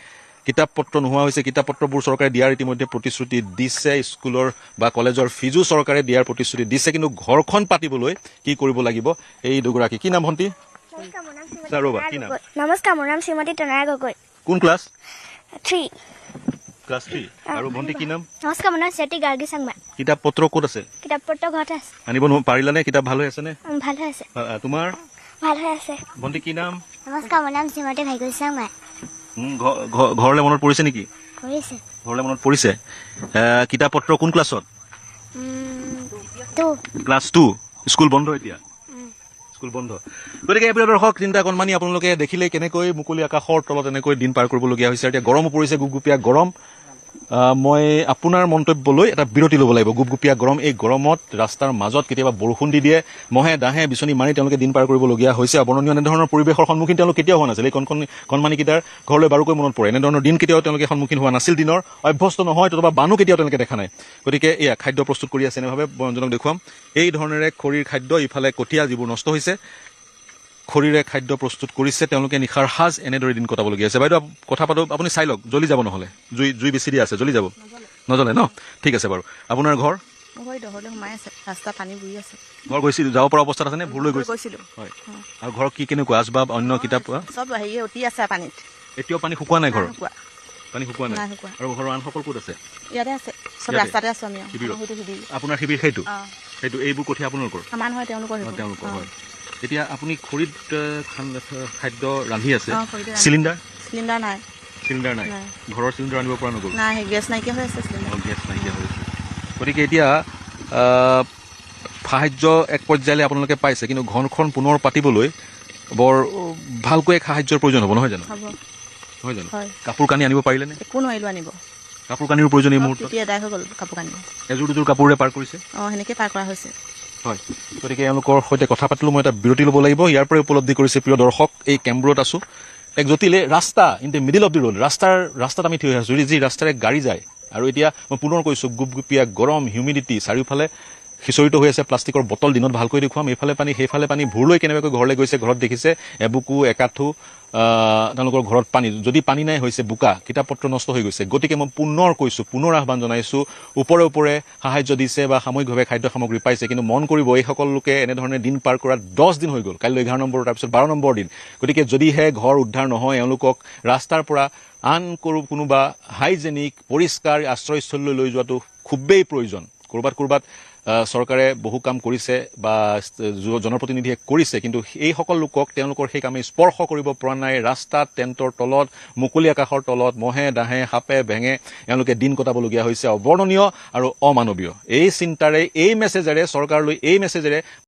কিতাপ পত্ৰ নোহোৱা হৈছে কিতাপ পত্ৰবোৰ চৰকাৰে দিয়াৰ ইতিমধ্যে প্ৰতিশ্ৰুতি দিছে স্কুলৰ বা কলেজৰ ফিজো চৰকাৰে দিয়াৰ প্ৰতিশ্ৰুতি দিছে কিন্তু ঘৰখন পাতিবলৈ কি কৰিব লাগিব এই দুগৰাকী কি নাম ভণ্টি নমস্কাৰ মোৰ নাম শ্ৰীমতী তনয়া গগৈ কোন ক্লাছ 3 আৰু ভণ্টি কি নাম নমস্কাৰ মোৰ নাম চেতি গাৰ্গী চাংমা কিতাপ পত্ৰ ক'ত আছে কিতাপ পত্ৰ ঘৰতে আছে আনিব পাৰিলানে কিতাপ ভাল হৈ আছে নে ভাল হৈ আছে তোমাৰ ভাল হৈ আছে ভণ্টি কি নাম নমস্কাৰ মোৰ নাম শ্ৰীমতী ভাগ্যশ্ৰী চাংমা ঘৰলৈ মনত পৰিছে নেকি পৰিছে ঘৰলৈ মনত পৰিছে কিতাপ পত্ৰ কোন ক্লাছত ক্লাছ 2 স্কুল বন্ধ এতিয়া স্কুল বন্ধ গতিকে এই দৰ্শক চিন্তা কণমানি আপোনালোকে দেখিলে কেনেকৈ মুকলি আকাশৰ তলত এনেকৈ দিন পাৰ কৰিবলগীয়া হৈছে এতিয়া গৰমো পৰিছে গুপগুপীয়া গৰম মই আপোনাৰ মন্তব্যলৈ এটা বিৰতি ল'ব লাগিব। গুপগুপীয়া গৰম, এই গৰমত ৰাস্তাৰ মাজত কেতিয়াবা বৰষুণ দি দিয়ে, মহে দাহে বিচনী মাৰি তেওঁলোকে দিন পাৰ কৰিবলগীয়া হৈছে। অৱৰ্ণনীয় এনেধৰণৰ পৰিৱেশৰ সন্মুখীন তেওঁলোক কেতিয়াও হোৱা নাছিল। এই কণমানিকেইটাৰ ঘৰলৈ বাৰুকৈ মনত পৰে। এনেধৰণৰ দিন কেতিয়াও তেওঁলোকে সন্মুখীন হোৱা নাছিল দিনৰ, অভ্যস্ত নহয়, অথবা বানো কেতিয়াও তেওঁলোকে দেখা নাই। গতিকে এয়া খাদ্য প্ৰস্তুত কৰি আছে এনেভাৱে বয়নজনক দেখুৱাম। এই ধৰণেৰে খৰিৰ খাদ্য, ইফালে কঠীয়া যিবোৰ নষ্ট হৈছে, খৰিৰে খাদ্য প্ৰস্তুত কৰিছে তেওঁলোকে। নিশাৰ সাজ এনেদৰে দিন কটাবলগীয়া আছে। বাইদেউ কথা পাতক, আপুনি চাই লওক, জ্বলি যাব নহ'লে, জুই বেছি দিয়া আছে, জ্বলি যাব, নজ্বলে ন? ঠিক আছে বাৰু। আপোনাৰ ঘৰ? ৰাস্তা পানী বুৰি আছে। ঘৰ গৈছিল, যাব পৰা অৱস্থাত আছে নে? ভুল লৈ গৈছিলো। হয়। আৰু ঘৰত কি কেনেকুৱা আচবাব, অন্য কিতাপ? চব হেৰি অতি আছে পানীত। এতিয়াও পানী শুকোৱা নাই ঘৰত? পানী শুকোৱা নাই। আৰু ঘৰৰ আনসকল ক'ত আছে? ইয়াতে আছে, চব ৰাস্তাতে আছো আমি। আপোনাৰ শিবিৰ সেইটো? এইবোৰ কঠীয়া আপোনালোকৰ? আমাৰ নহয়, তেওঁলোকৰ। হয়। এতিয়া আপুনি খৰিত খাদ্য ৰান্ধি আছে, চিলিণ্ডাৰ? চিলিণ্ডাৰ নাই। চিলিণ্ডাৰ নাই? ঘৰৰ চিলিণ্ডাৰ আনিব পৰা নগ'ল? নাই, গেছ নাইকিয়া হৈ আছে। গেছ নাইকিয়া হৈ আছে। গতিকে এতিয়া সাহায্য এক পৰ্যায়লৈ আপোনালোকে পাইছে, কিন্তু ঘৰখন পুনৰ পাতিবলৈ বৰ ভালকৈ এক সাহায্যৰ প্ৰয়োজন হ'ব, নহয় জানো? নহয় জানো? কাপোৰ কানি আনিব পাৰিলে নে? একো নোৱাৰিলো আনিব। কাপোৰ কানিৰ প্ৰয়োজন এই মুহূৰ্তত? আদায় হৈ গ'ল কাপোৰ কানি। এযোৰ দুযোৰ কাপোৰে পাৰ কৰিছে? সেনেকৈ পাৰ কৰা হৈছে। হয়। গতিকে এওঁলোকৰ সৈতে কথা পাতিলোঁ। মই এটা বিৰতি ল'ব লাগিব। ইয়াৰ পৰাই উপলব্ধি কৰিছে প্ৰিয় দৰ্শক, এই কেম্বৰত আছোঁ, এক জটিল ৰাস্তা, in the middle of the road, ৰাস্তাত আমি থিয় হৈ আছোঁ, যি ৰাস্তাৰে গাড়ী যায়। আৰু এতিয়া মই পুনৰ কৈছোঁ, গুপগুপীয়া গৰম, হিউমিডিটি, চাৰিওফালে সিঁচৰিত হৈ আছে প্লাষ্টিকৰ বটল। দিনত ভালকৈ দেখুৱাম। এইফালে পানী, সেইফালে পানী, ভুৰলৈ কেনেবাকৈ ঘৰলৈ গৈছে। ঘৰত দেখিছে এবুকু একাঠু তেওঁলোকৰ ঘৰত পানী, যদি পানী নাই হৈছে বোকা, কিতাপ পত্ৰ নষ্ট হৈ গৈছে। গতিকে মই পুনৰ কৈছোঁ, পুনৰ আহ্বান জনাইছোঁ, ওপৰে ওপৰে সাহায্য দিছে বা সাময়িকভাৱে খাদ্য সামগ্ৰী পাইছে, কিন্তু মন কৰিব এইসকল লোকে এনেধৰণে দিন পাৰ কৰা 10 দিন হৈ গ'ল। কাইলৈ 11 নম্বৰ, তাৰপিছত 12 নম্বৰ দিন। গতিকে যদিহে ঘৰ উদ্ধাৰ নহয়, এওঁলোকক ৰাস্তাৰ পৰা আন কোনোবা হাইজেনিক পৰিষ্কাৰ আশ্ৰয়স্থলীলৈ লৈ যোৱাটো খুবেই প্ৰয়োজন। ক'ৰবাত চৰকাৰে বহু কাম কৰিছে বা জনপ্ৰতিনিধিয়ে কৰিছে, কিন্তু এইসকল লোকক তেওঁলোকৰ সেই কামে স্পৰ্শ কৰিব পৰা নাই। ৰাস্তাত, টেণ্টৰ তলত, মুকলি আকাশৰ তলত মহে দাহে সাপে ভেঙে এওঁলোকে দিন কটাবলগীয়া হৈছে। অবৰ্ণনীয় আৰু অমানৱীয়। এই চিন্তাৰে, এই মেছেজেৰে, চৰকাৰলৈ এই মেছেজেৰে